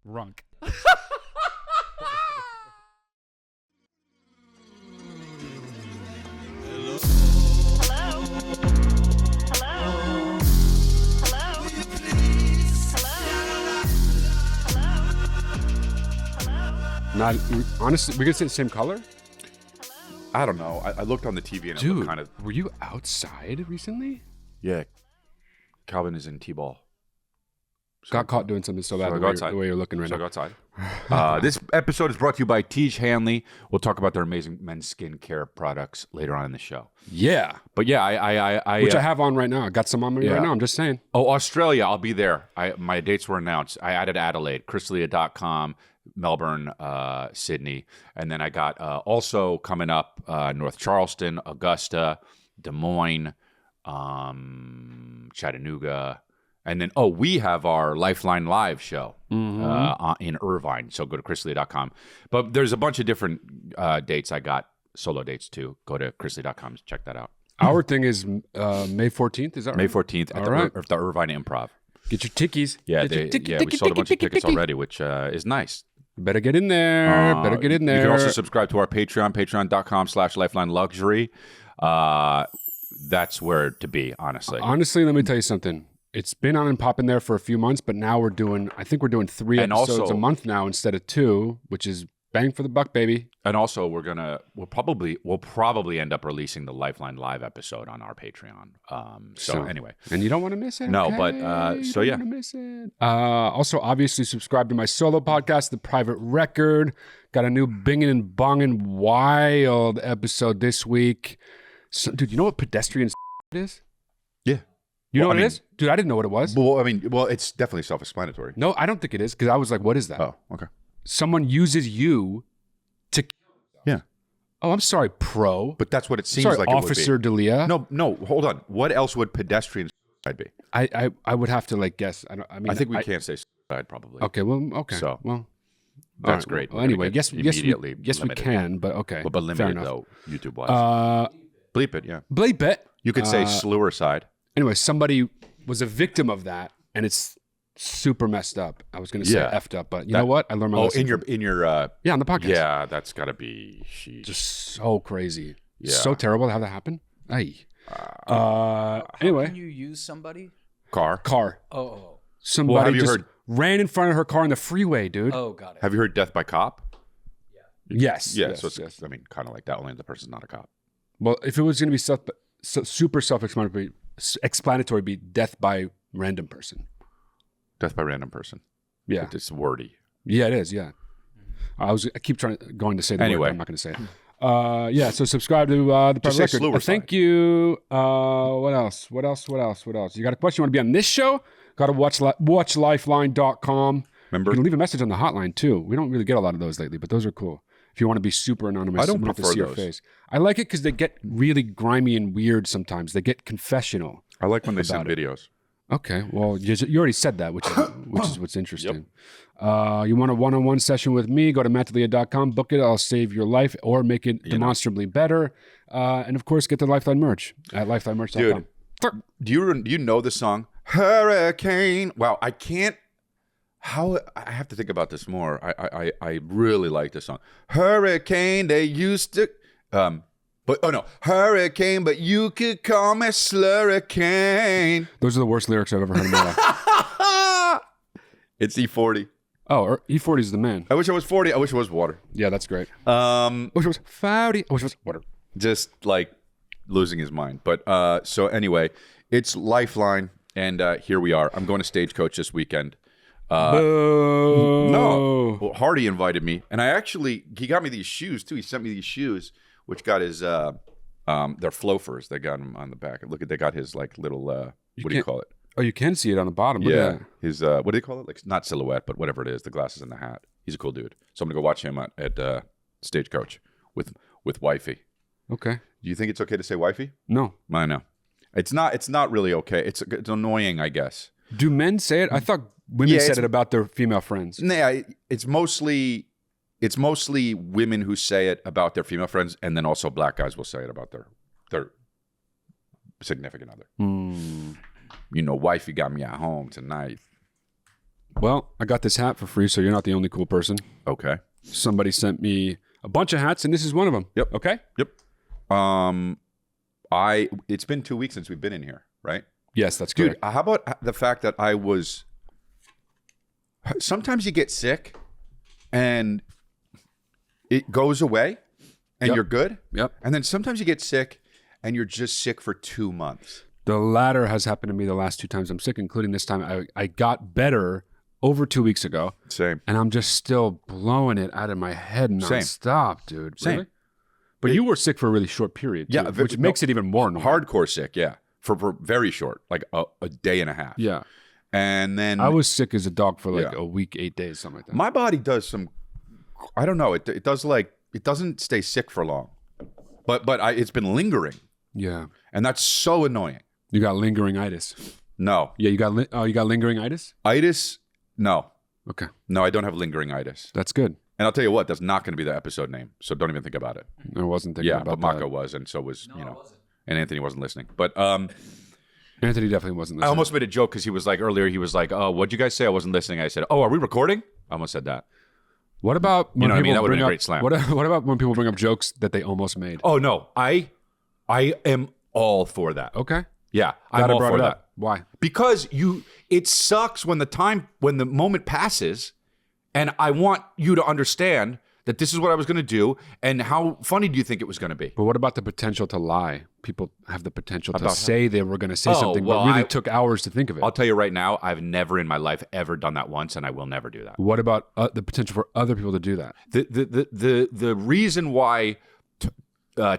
Runk. Not honestly, we're gonna say the same color. I don't know. I looked on the TV and it looked kind of. Were you outside recently? Yeah, Calvin is in T-ball. Got caught doing something so bad the way you're looking right So now. go outside. This episode is brought to you by Tej Hanley. We'll talk about their amazing men's skincare products later on in the show. Yeah, But yeah, I which I have on right now. I got some on me right now. I'm just saying. Oh, Australia, I'll be there. My dates were announced. I added Adelaide, chrisleah.com, Melbourne, Sydney. And then I got also coming up North Charleston, Augusta, Des Moines, Chattanooga. And then, we have our Lifeline live show in Irvine. So go to chrisleah.com. But there's a bunch of different dates. I got solo dates too. Go to chrisleah.com. Check that out. Our thing is May 14th. Is that right? May 14th at the Irvine Improv. Get your tickies. Yeah, we sold a bunch of tickets already, which is nice. Better get in there. You can also subscribe to our Patreon, patreon.com/Lifeline Luxury. That's where to be, honestly. Honestly, let me tell you something. It's been on and popping there for a few months, but now we're doing 3 episodes a month now instead of 2, which is bang for the buck, baby. And also we'll probably end up releasing the Lifeline live episode on our Patreon. So anyway. And you don't want to miss it. No, okay? but you don't want to miss it. Also, obviously subscribe to my solo podcast, The Private Record. Got a new binging and bonging wild episode this week. So, dude, you know what pedestrian is? Yeah. You know what it is? Dude, I didn't know what it was. Well, it's definitely self-explanatory. No, I don't think it is, because I was like, what is that? Oh, okay. Someone uses you to... Yeah. Oh, I'm sorry, pro. But that's what it seems Sorry, like Officer it would be. D'Elia. No, hold on. What else would pedestrian suicide be? I would have to guess. I think we can't say suicide probably. Okay, well, okay. So, well, that's right. great. Well, anyway, yes, we limited. can, but okay. But limited though, YouTube-wise. Bleep it, yeah. Bleep it. You could say slurricide. Anyway, somebody was a victim of that, and it's super messed up. I was going to say effed up, but you know what? I learned my lesson. In your on the podcast. Yeah, that's got to be just so crazy. Yeah. So terrible to have that happen. Ay. Anyway, How can you use somebody? Car. Oh. Somebody have you just heard? ran in front of her car on the freeway, dude. Oh, got it. Have you heard death by cop? Yes. Yeah, yes, so it's, yes. I mean, kind of like that, only the person's not a cop. Well, if it was going to be super self-explanatory, be death by random person. Death by random person. Yeah. It's wordy. Yeah, it is. Yeah. I keep going to say the word, but I'm not going to say it. Yeah. So subscribe to the Private Record. Thank you. What else? You got a question? You want to be on this show? Got to watchlifeline.com. Remember? You can leave a message on the hotline too. We don't really get a lot of those lately, but those are cool. If you want to be super anonymous, I don't we have to prefer see your those. face. I like it because they get really grimy and weird sometimes. They get confessional. I like when they send videos. Okay, well, you already said that, which is what's interesting. You want a one-on-one session with me? Go to mattdelia.com, book it. I'll save your life or make it demonstrably better. And of course, get the Lifeline merch at lifelinemerch.com. Dude, do you know the song Hurricane? Wow, I can't. I have to think about this more. I really like this song. Hurricane, they used to, Hurricane, but you could call me Slurricane. Those are the worst lyrics I've ever heard in my life. It's E40. Oh, E40 is the man. I wish I was 40. I wish it was water. Yeah, that's great. I wish it was 40. I wish it was water. Just like losing his mind. But so anyway, it's Lifeline, and here we are. I'm going to Stagecoach this weekend. No. Well, Hardy invited me, and he got me these shoes too. He sent me these shoes, which got his they're flofers. They got him on the back. Look at, they got his little what do you call it? Oh, you can see it on the bottom. Look at that. His what do they call it? Like, not silhouette, but whatever it is, the glasses and the hat. He's a cool dude. So I'm gonna go watch him at Stagecoach with wifey. Okay. Do you think it's okay to say wifey? No. I know. It's not really okay. It's annoying, I guess. Do men say it? I thought women said it about their female friends. Nah, it's mostly women who say it about their female friends, and then also black guys will say it about their significant other. You know, wifey got me at home tonight. Well, I got this hat for free, so you're not the only cool person. Okay. Somebody sent me a bunch of hats, and this is one of them. Yep. Okay? Yep. It's been 2 weeks since we've been in here, right? Yes, that's Dude, correct. how about the fact that sometimes you get sick and it goes away and Yep. you're good. Yep. And then sometimes you get sick and you're just sick for 2 months. The latter has happened to me the last 2 times I'm sick, including this time. I got better over 2 weeks ago, Same. and I'm just still blowing it out of my head Same. nonstop, dude. Same. Really? But you were sick for a really short period, too, Yeah, which makes it even more annoying. Hardcore sick, yeah. For very short, like a day and a half. Yeah. And then I was sick as a dog for like Yeah. a week, 8 days, something like that. my body does some, I don't know. It does like, it doesn't stay sick for long, but it's been lingering, Yeah. and that's so annoying. You got lingering itis. No, Yeah, you got lingering itis? itis. No, Okay. no, I don't have lingering itis. That's good. And I'll tell you what, that's not going to be the episode name, so don't even think about it. I wasn't thinking Yeah, about but Mako that. was, and so was No, it wasn't. and Anthony wasn't listening. But Anthony definitely wasn't I listening. almost made a joke because he was like earlier. He was like, "Oh, what'd you guys say?" I wasn't listening. I said, "Oh, are we recording?" I almost said that. What about when You know what I mean? people That would've bring been a up great slam. What about when people bring up jokes that they almost made? Oh no, I am all for that. Okay. Yeah, I'm Glad I all brought for it that. up. Why? Because it sucks when the moment passes, and I want you to understand that this is what I was going to do, and how funny do you think it was going to be? But what about the potential to lie? People have the potential to About say they were going to say Oh, something, well, but really I- took hours to think of it. I'll tell you right now, I've never in my life ever done that once, and I will never do that. What about the potential for other people to do that? The reason why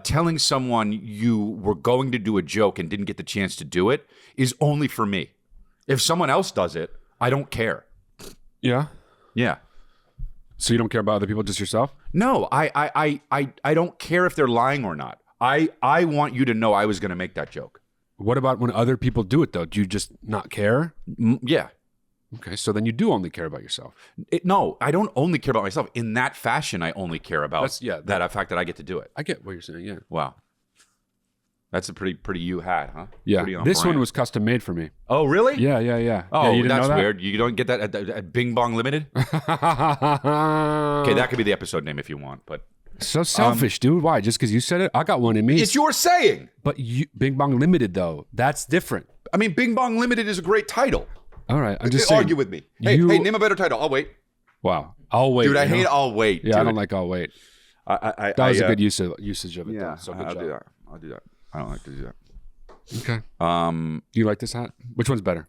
telling someone you were going to do a joke and didn't get the chance to do it is only for me. If someone else does it, I don't care. Yeah. Yeah. So you don't care about other people, just yourself? No, I don't care if they're lying or not. I want you to know I was going to make that joke. What about when other people do it, though? Do you just not care? Yeah. Okay, so then you do only care about yourself. No, I don't only care about myself. In that fashion, I only care about That's- that fact that I get to do it. I get what you're saying, yeah. Wow. That's a pretty you hat, huh? Yeah, Pretty on this one brand. was custom made for me. Oh, really? Yeah, yeah, yeah. Oh, yeah, you didn't that's know that? weird. You don't get that at Bing Bong Limited? Okay, that could be the episode name if you want, but So selfish, dude. Why? Just because you said it? I got one in me. it's your saying. But you, Bing Bong Limited, though, that's different. I mean, Bing Bong Limited is a great title. All right, I'm just saying. Argue with me. Hey, you- name a better title. I'll wait. Wow, I'll wait. Dude, I you know? hate I'll wait. Yeah, dude. I don't like I'll wait. That was a good usage of it. Yeah, though, so good I'll job. do that. I'll do that. I don't like to do that. Okay. Do you like this hat? Which one's better?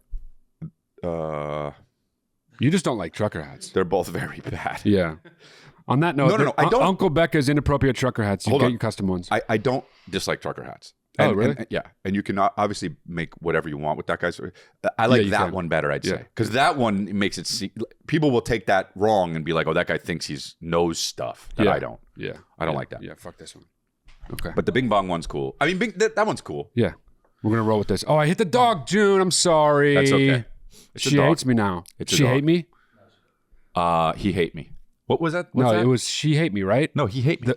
You just don't like trucker hats. They're both very bad. Yeah. On that note, No, I don't- Uncle Becca's inappropriate trucker hats. You Hold get on. your custom ones. I don't dislike trucker hats. Oh, really? Yeah, and you can obviously make whatever you want with that, guys. I like you that can. one better, I'd Yeah. say, because that one makes it seem people will take that wrong and be like, "Oh, that guy thinks he's knows stuff that Yeah. I don't." Yeah. I don't Yeah. like that. Yeah, fuck this one. Okay. But the Bing Bong one's cool. I mean, that one's cool. Yeah. We're going to roll with this. Oh, I hit the dog, June. I'm sorry. That's okay. It's a She dog. hates me now. It's a she dog. hate me? He hate me. What was that? No, it was she hate me, right? No, he hate me.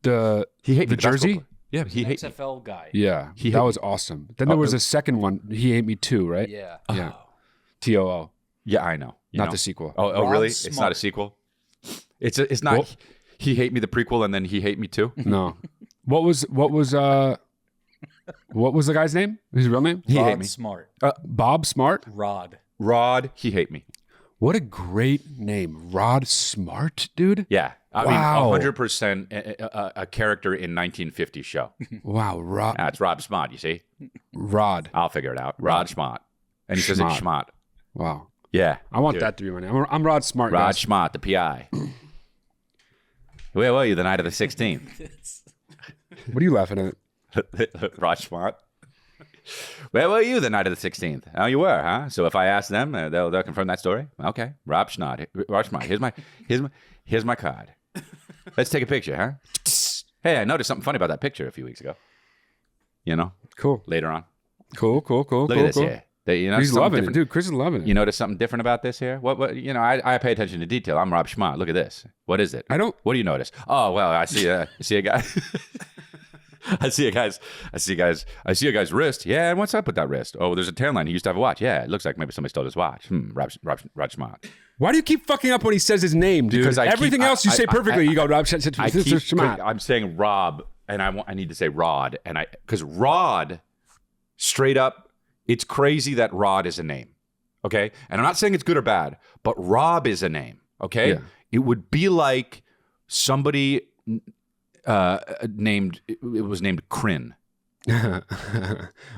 The He hate me. the jersey? basketball player. Yeah, he hate me. XFL guy. Yeah. He that hate was awesome. Then there was a second one. He hate me too, right? Yeah. Yeah. TOO. Yeah, I know. You Not know? the sequel. Oh, Rod really? It's not a Smart. sequel. It's not. Well- He hate me the prequel, and then he hate me too. No. What was the guy's name? His real name? He hate Rod me. Smart. Bob Smart? Rod. Rod, he hate me. What a great name. Rod Smart, dude. Yeah, I Wow. mean, 100% a character in 1950 show. Wow, Rod. That's Rob Smart. You see, Rod. I'll figure it out. Rod Smart, and he says it's Schmott. Schmott. Wow. Yeah, I want dude. that to be my name. I'm Rod Smart. Rod guys. Schmott, the PI. Where were you the night of the 16th? What are you laughing at? Rod Schmott. Where were you the night of the 16th? Oh, you were, huh? So if I ask them, they'll confirm that story. Okay, Rob Schmott. Rod Schmott. Here's my card. Let's take a picture, huh? Hey, I noticed something funny about that picture a few weeks ago. You know, Cool. later on. Cool. Look at this here. You know, He's something loving it, different. dude. Chris is loving it. You notice something different about this here? What? You know, I pay attention to detail. I'm Rob Schmott. Look at this. What is it? I don't. What do you notice? Oh, well, I see a guy. I see a guy's wrist. Yeah, and what's up with that wrist? Oh, there's a tan line. He used to have a watch. Yeah, it looks like maybe somebody stole his watch. Rod Smart. Why do you keep fucking up when he says his name, dude? Because everything else you say perfectly. You go, Rob Smart. I'm saying Rob, and I need to say Rod, because Rod, straight up, it's crazy that Rod is a name. Okay, and I'm not saying it's good or bad, but Rob is a name. Okay, Yeah. It would be like somebody named Crin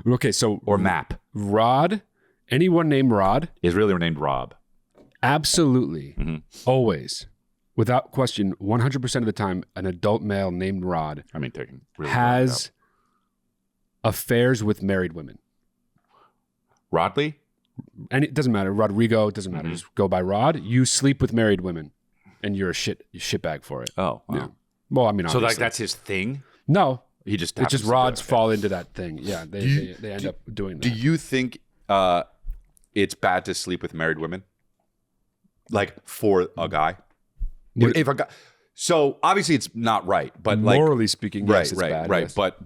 Okay, so or Map Rod, anyone named Rod, is really named Rob. absolutely, always, without question, 100% of the time, an adult male named Rod I mean, taking really has affairs with married women. Rodley. And it doesn't matter. Rodrigo, it doesn't matter. Just go by Rod. You sleep with married women, and you're a shitbag for it. Oh, wow. Yeah. Well, I mean, So obviously. that's his thing. No, He just it's just happens to do rods it. Okay. fall into that thing. Yeah, they end up doing that. Do you think it's bad to sleep with married women? Like for a guy? If a guy, so obviously it's not right, but like morally speaking, yes, it's bad. right. Yes. But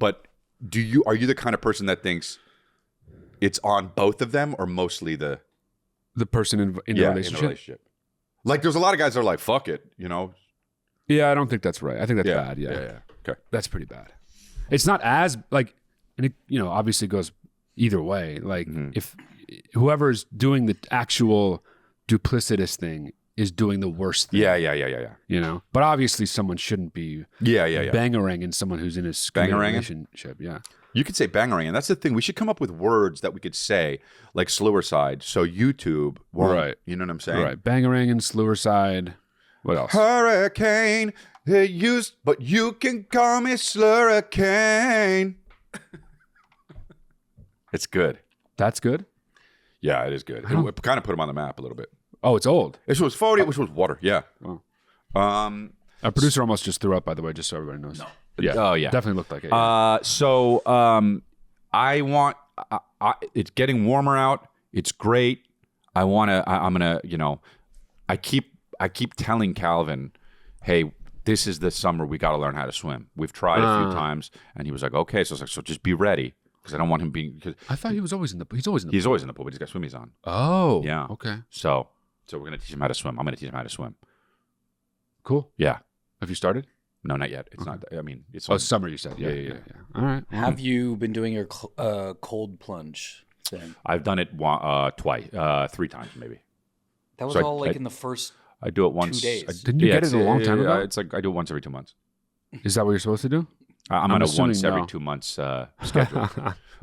are you the kind of person that thinks it's on both of them or mostly the The person in the relationship. Like there's a lot of guys that are like, fuck it, you know? Yeah, I don't think that's right. I think that's bad. Yeah. Okay. That's pretty bad. It's not as like, and it, obviously goes either way. Like if whoever's doing the actual duplicitous thing is doing the worst thing. Yeah. But obviously someone shouldn't be Yeah. bangeranging someone who's in a Bangeranging? relationship. Yeah. You could say bangerang, and that's the thing. We should come up with words that we could say, like Slurricide, so YouTube won't, Right. You know what I'm saying? Right. Bangeranging, Slurricide. What else? Hurricane, but you can call me Slurricane. It's good. That's good. Yeah, it is good. It kind of put him on the map a little bit. Oh, it's old. This was 40, which was water. Yeah. Wow. Our Our producer almost just threw up, by the way, just so everybody knows. No. Yeah. Oh, yeah. Definitely looked like it. Yeah. I want. It's getting warmer out. It's great. I'm gonna. I keep telling Calvin, hey, this is the summer we got to learn how to swim. We've tried a few times, and he was like, okay. So I was like, so just be ready, because I don't want him being. Cause I thought he was always in the. He's always in the. he's always in the pool, but he's got swimmies on. Oh. Yeah. Okay. So we're gonna teach him how to swim. I'm gonna teach him how to swim. Cool. Yeah. Have you started? No, not yet. It's not. I mean, it's. Oh, summer. You said. Yeah. All right. Well, Have you been doing your cold plunge thing? I've done it twice, 3 times maybe. That was So all like in the first. I do it once. 2 days. Didn't you get it a long time ago? It's like I do it once every 2 months. Is that what you're supposed to do? I'm on a assuming once every no. 2 months schedule.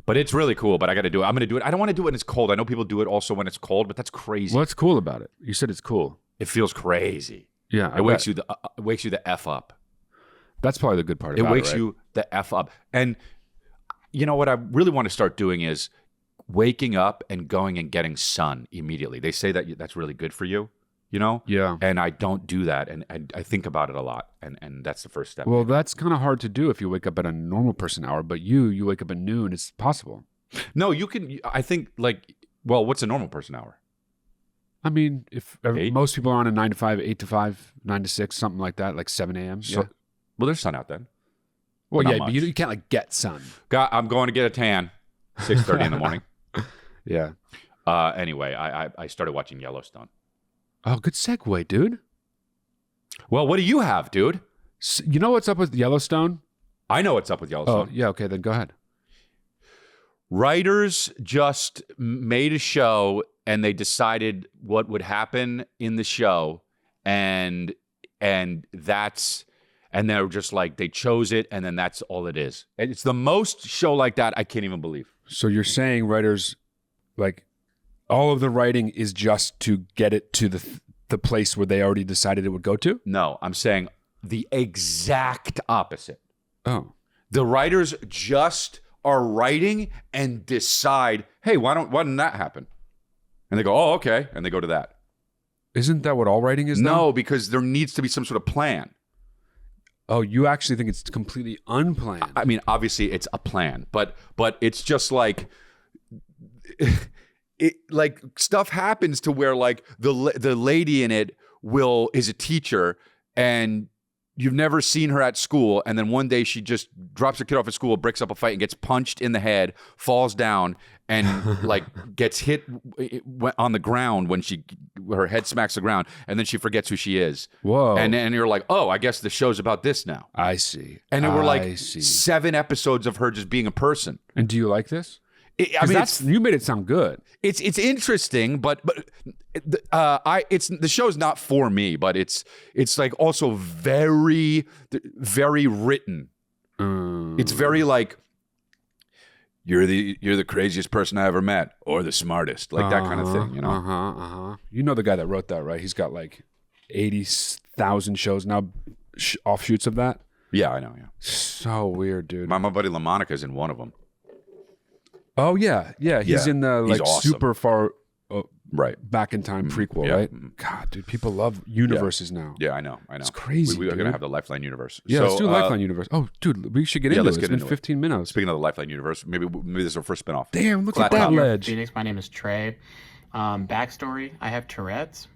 But it's really cool. But I got to do it. I'm going to do it. I don't want to do it when it's cold. I know people do it also when it's cold, but that's crazy. What's cool about it? You said it's cool. It feels crazy. Yeah. It wakes you the F up. That's probably the good part It about wakes it, right? you the F up. And you know what I really want to start doing is waking up and going and getting sun immediately. They say that that's really good for you, Yeah. And I don't do that. And I think about it a lot. And that's the first step. Well, that's kind of hard to do if you wake up at a normal person hour, but you wake up at noon. It's possible. No, you can. I think what's a normal person hour? I mean, if 8? most people are on a 9 to 5, 8 to 5, 9 to 6, something like that, like 7 a.m. So, well, there's sun out then. Well, not yeah, but much. you can't like get sun. I'm going to get a tan. 6:30 in the morning. Yeah. Anyway, I started watching Yellowstone. Oh, good segue, dude. Well, what do you have, dude? You know what's up with Yellowstone? I know what's up with Oh, Yellowstone. yeah. Okay, then go ahead. Writers just made a show and they decided what would happen in the show, and they're just like, they chose it, and then that's all it is. And it's the most show like that I can't even believe. So you're saying writers, like, all of the writing is just to get it to the place where they already decided it would go to? No, I'm saying the exact opposite. Oh. The writers just are writing and decide, hey, why didn't that happen? And they go, oh, okay. And they go to that. Isn't that what all writing is now? No, because there needs to be some sort of plan. Oh, you actually think it's completely unplanned? I mean, obviously it's a plan, but it's just like like stuff happens to where like the lady in it is a teacher, and you've never seen her at school, and then one day she just drops her kid off at school, breaks up a fight, and gets punched in the head, falls down, and like gets hit on the ground when her head smacks the ground, and then she forgets who she is. Whoa! And you're like, oh, I guess the show's about this now. I see. And there were like 7 episodes of her just being a person. And do you like this? I mean, you made it sound good. It's interesting, but the show's not for me, but it's like also very very written. It's very like you're the craziest person I ever met, or the smartest, like that kind of thing, you know. You know the guy that wrote that, right? He's got like 80,000 shows now, offshoots of that. Yeah, I know. Yeah, so weird, dude. my buddy LaMonica's in one of them. Oh yeah. He's in the like awesome. super far Right. back in time prequel, yeah. right? God, dude, people love universes now. Yeah, I know. It's crazy. We are dude. gonna have the Lifeline universe. Yeah, so, let's do Lifeline universe. Oh, dude, we should get into it. let's It's get been into it. 15 minutes. Speaking of the Lifeline universe, maybe this is our first spinoff. Damn, look Glad at to that have you. ledge. Phoenix, my name is Trey. Backstory: I have Tourette's.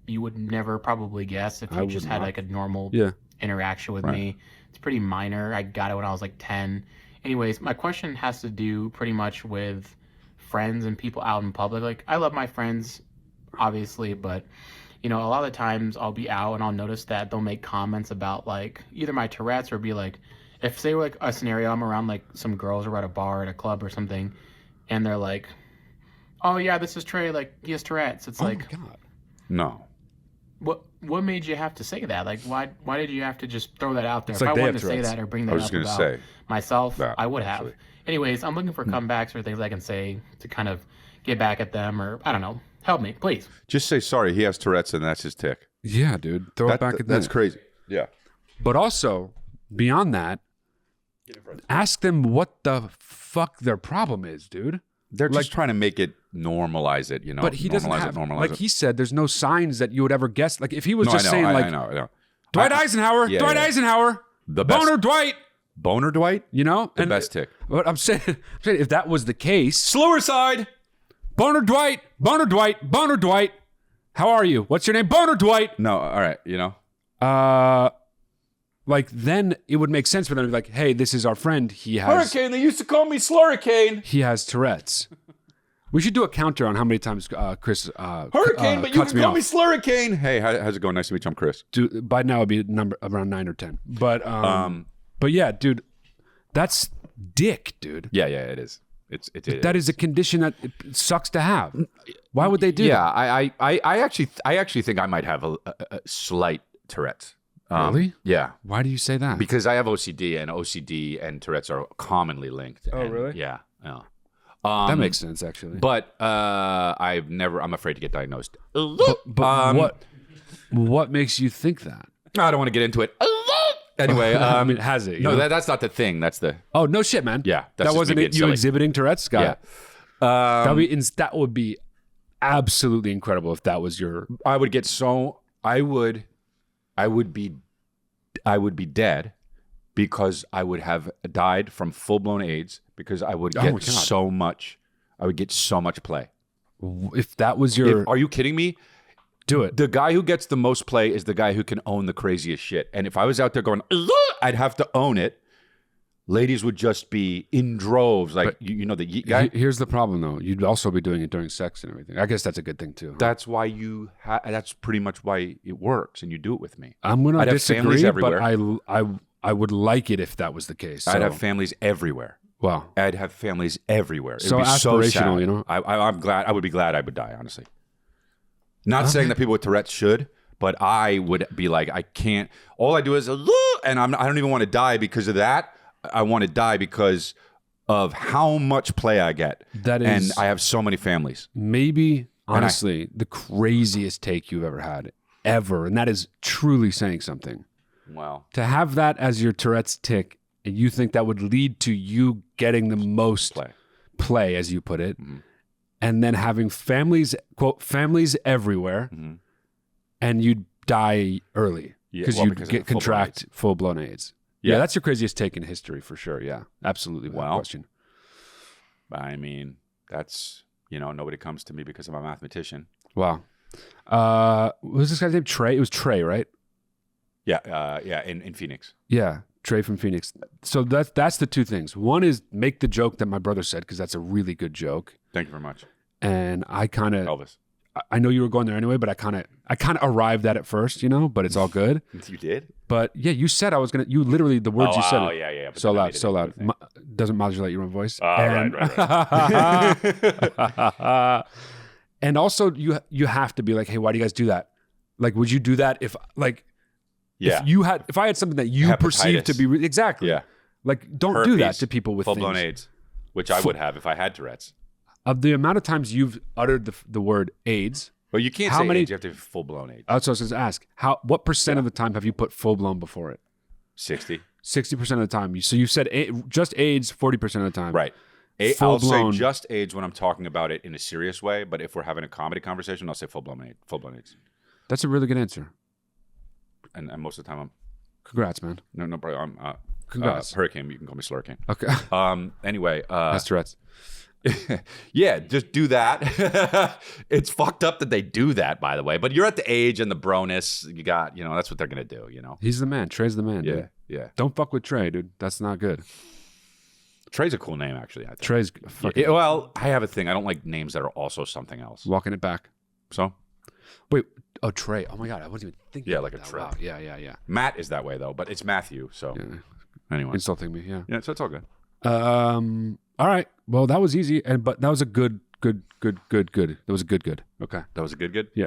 You would never probably guess if you just had like a normal interaction with me. It's pretty minor. I got it when I was like 10. Anyways, my question has to do pretty much with friends and people out in public. Like, I love my friends, obviously, but you know, a lot of the times I'll be out and I'll notice that they'll make comments about like either my Tourette's or be like, if say like a scenario, I'm around like some girls or at a bar at a club or something, and they're like, oh yeah, this is Trey, like he has Tourette's. It's like, my God. No. what made you have to say that? Like, why did you have to just throw that out there? It's If like I they wanted have to say Tourette's. that or bring I that was up just about gonna say myself, that, I would have. actually. Anyways, I'm looking for comebacks or things I can say to kind of get back at them, or I don't know. Help me, please. Just say sorry. He has Tourette's and that's his tick. Yeah, dude. Throw it back at them. That's crazy. Yeah. But also, beyond that, ask them what the fuck their problem is, dude. They're just trying to make it normalize it, you know. But he doesn't have, normalize like it. he said, there's no signs that you would ever guess. Like if he was No, just I know, saying like, I know. Dwight Eisenhower, yeah, Dwight yeah. Eisenhower, The best. Boner Dwight, Boner Dwight? you know? The best tick. But I'm saying if that was the case, Slower side. Boner Dwight, Boner Dwight, Boner Dwight, how are you? What's your name? Boner Dwight. No, all right, you know. Like then it would make sense for them to be like, hey, this is our friend. He has Hurricane, they used to call me Slurricane. he has Tourette's. We should do a counter on how many times Chris Hurricane, but you cuts can call off. me Slurricane. Hey, how's it going? Nice to meet you. I'm Chris. Dude, by now it'd be number around 9 or 10. But yeah, dude, that's dick, dude. Yeah, it is. That is a condition that it sucks to have. Why would they do Yeah, that? I actually think I might have a slight Tourette's. Really? Yeah. Why do you say that? Because I have OCD, and Tourette's are commonly linked. Oh, and really? Yeah. That makes sense, actually. But I'm afraid to get diagnosed. But what makes you think that? I don't want to get into it. Anyway, I mean, has it? you no, know? that's not the thing. That's the Oh no, shit, man. Yeah, that's that just wasn't me it. being You silly. exhibiting Tourette's, Scott. yeah. That would be absolutely incredible if that was your. I would get so I would be dead because I would have died from full blown AIDS because I would Oh my get God. so much. I would get so much play. If that was your, Are you kidding me? do it. The guy who gets the most play is the guy who can own the craziest shit. And if I was out there going, I'd have to own it. Ladies would just be in droves, like you know the yeet guy. Here's the problem, though. You'd also be doing it during sex and everything. I guess that's a good thing too. That's why that's pretty much why it works, and you do it with me. I'm gonna I'd have families disagree, but everywhere. I would like it if that was the case. I'd So, have families everywhere. wow. I'd have families everywhere. It'd So be so aspirational, sad. you know? I'm glad. I would be glad I would die, honestly. Not saying that people with Tourette's should, but I would be like, I can't. All I do is, and I don't even want to die because of that. I want to die because of how much play I get. That and is- I have so many families. Maybe honestly the craziest take you've ever had, ever, and that is truly saying something. Wow. To have that as your Tourette's tick, and you think that would lead to you getting the most play, as you put it, and then having families, quote, families everywhere, and you'd die early because you'd because of get full-blown contract full-blown AIDS. Yeah, that's your craziest take in history for sure. Yeah, absolutely. Without question. I mean, that's, nobody comes to me because I'm a mathematician. Wow. What was this guy's name? Trey? It was Trey, right? Yeah, in Phoenix. Yeah, Trey from Phoenix. So that's the two things. One is make the joke that my brother said, because that's a really good joke. Thank you very much. And I kind of Elvis. I know you were going there anyway, but I kind of arrived at it first, but it's all good. You did? But yeah, you said I was gonna. You literally the words you said. Oh yeah. So loud, so loud. Doesn't modulate your own voice. Right. And also, you have to be like, hey, why do you guys do that? Like, would you do that if if I had something that you perceived to be exactly? Yeah. Like, don't Herpes, do that to people with full-blown things. AIDS, which I would have if I had Tourette's. Of the amount of times you've uttered the word AIDS. Well, you can't say AIDS. You have to have full-blown AIDS. That's what I was going to ask. What percent of the time have you put full-blown before it? 60. 60% of the time. So you said just AIDS 40% of the time. Right. I'll say just AIDS when I'm talking about it in a serious way, but if we're having a comedy conversation, I'll say full-blown AIDS. That's a really good answer. And most of the time I'm... Congrats, man. No problem. Congrats. Hurricane, you can call me Slurricane. Okay. Anyway. That's Tourette's. Yeah, just do that. It's fucked up that they do that, by the way. But you're at the age and the broness. You got, that's what they're going to do, He's the man. Trey's the man, dude. Yeah. Don't fuck with Trey, dude. That's not good. Trey's a cool name, actually, I think. Trey's fucking... well, I have a thing. I don't like names that are also something else. Walking it back. So? Wait. Oh, Trey. Oh, my God. I wasn't even thinking like a that. Trey. Wow. Yeah. Matt is that way, though, but it's Matthew, so... Yeah. Anyway. Insulting me, yeah. Yeah, so it's all good. All right. Well, that was easy, but that was a good. That was a good. Okay. That was a good? Yeah.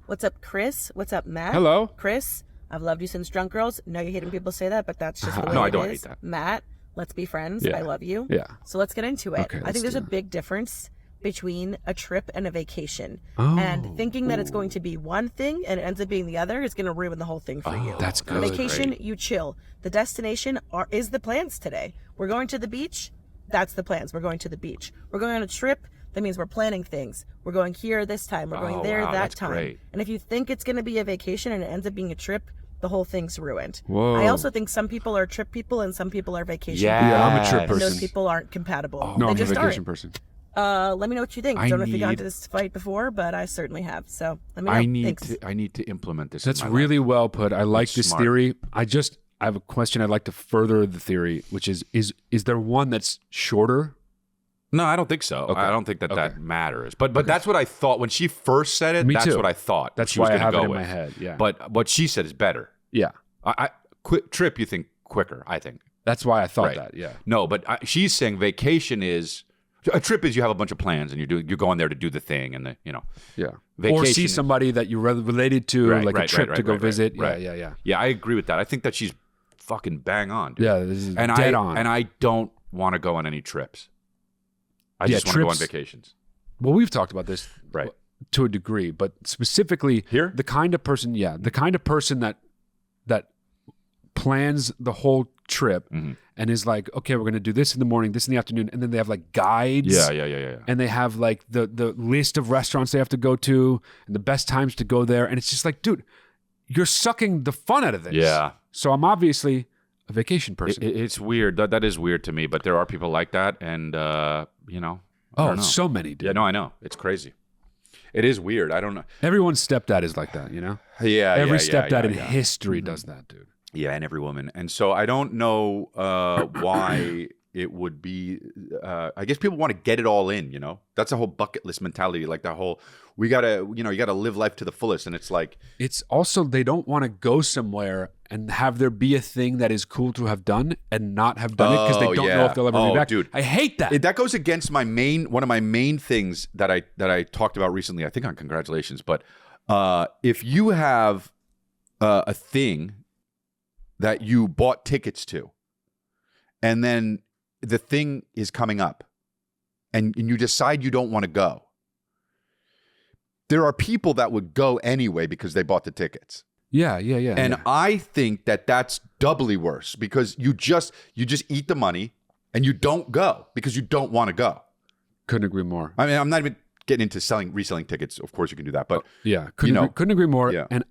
What's up, Chris? What's up, Matt? Hello. Chris, I've loved you since Drunk Girls. No, you're hating people say that, but that's just the way No, it I don't is. hate that. Matt, let's be friends. Yeah. I love you. Yeah. So let's get into it. Okay, I think there's a big difference between a trip and a vacation. Oh. And thinking that it's going to be one thing and it ends up being the other is going to ruin the whole thing for you. That's good. Vacation, Great. you chill. The destination is the plans today. We're going to the beach. That's the plans. We're going to the beach. We're going on a trip. That means we're planning things. We're going here this time. We're going there that that's time. Great. And if you think it's going to be a vacation and it ends up being a trip, the whole thing's ruined. Whoa. I also think some people are trip people and some people are vacation Yeah. people. Yeah, I'm a trip And person. those people aren't compatible. No, they I'm a just vacation aren't. person. Let me know what you think. I Don't know if you got need- into this fight before, but I certainly have. So let me know. Thanks. I need to implement this. That's in my really life. well put. I like That's this smart. theory. I have a question. I'd like to further the theory, which is there one that's shorter? No, I don't think so. Okay. I don't think that Okay. matters. But that's what I thought when she first said it. Me that's too. what I thought. That's she was why I gonna have go it in with. my head. Yeah. But what she said is better. Yeah. Quick trip, you think quicker? I think. That's why I thought Right. that. Yeah. No, but she's saying vacation is a trip is you have a bunch of plans and you're going there to do the thing and Yeah. Vacation or see is- somebody that you're related to, Right, like a right, trip right, to go right, visit. right. Yeah. Yeah, I agree with that. I think that she's fucking bang on, dude. Yeah, this is and dead on. And I don't want to go on any trips. I just want to go on trips- vacations. Well, we've talked about this Right. to a degree, but specifically Here? the kind of person that plans the whole trip Mhm. and is like, okay, we're going to do this in the morning, this in the afternoon, and then they have like guides. Yeah. And they have like the list of restaurants they have to go to and the best times to go there. And it's just like, dude, you're sucking the fun out of this. Yeah. So I'm obviously a vacation person. It's weird. That is weird to me, but there are people like that, and I don't know. So many, dude. Yeah, no, I know. It's crazy. It is weird. I don't know. Everyone's stepdad is like that, you know? Yeah, Every yeah, stepdad yeah, in yeah. history does that, dude. Yeah, and every woman. And so I don't know why it would be. I guess people want to get it all in. That's a whole bucket list mentality. Like the whole, we gotta, you gotta live life to the fullest. And it's like, It's also they don't want to go somewhere and have there be a thing that is cool to have done and not have done it because they don't know if they'll ever be back. Dude. I hate that. that goes against one of my main things that I talked about recently. I think on Congratulations, but if you have a thing that you bought tickets to, and then the thing is coming up, and you decide you don't want to go, there are people that would go anyway because they bought the tickets. Yeah. And I think that that's doubly worse because you just eat the money and you don't go because you don't want to go. Couldn't agree more. I mean, I'm not even getting into reselling tickets. Of course you can do that, but Yeah, couldn't agree more. Yeah. And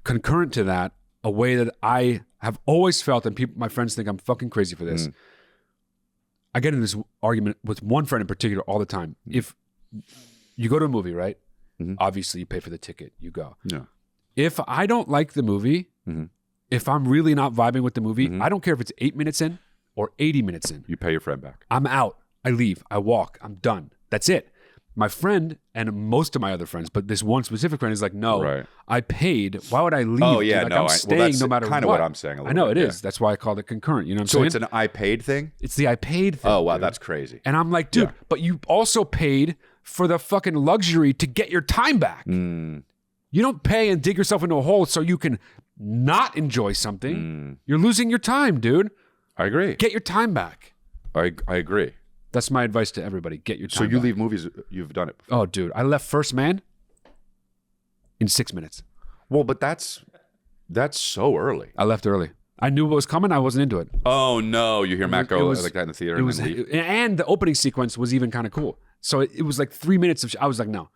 concurrent to that, a way that I have always felt, and my friends think I'm fucking crazy for this. I get in this argument with one friend in particular all the time. If you go to a movie, right? Obviously, you pay for the ticket, you go. Yeah. If I don't like the movie, if I'm really not vibing with the movie, I don't care if it's 8 minutes in or 80 minutes in. You pay your friend back. I'm out. I leave. I walk. I'm done. That's it. My friend and most of my other friends, but this one specific friend is like, no, I paid. Why would I leave? Oh, yeah, Like, no. I'm staying that's no matter kind of what I'm saying. I know it is. That's why I called it concurrent. You know what I'm so saying? it's an I paid thing? It's the I paid thing. Oh, wow. Dude. That's crazy. And I'm like, dude, but you also paid for the fucking luxury to get your time back. You don't pay and dig yourself into a hole so you can not enjoy something. You're losing your time, dude. I agree. Get your time back. I agree. That's my advice to everybody. Get your time So you back. leave movies, you've done it before. Oh, dude. I left First Man in 6 minutes. Well, but that's so early. I left early. I knew what was coming. I wasn't into it. Oh, no. You hear Matt go like that in the theater and then leave? And the opening sequence was even kind of cool. So it was like 3 minutes of I was like, no.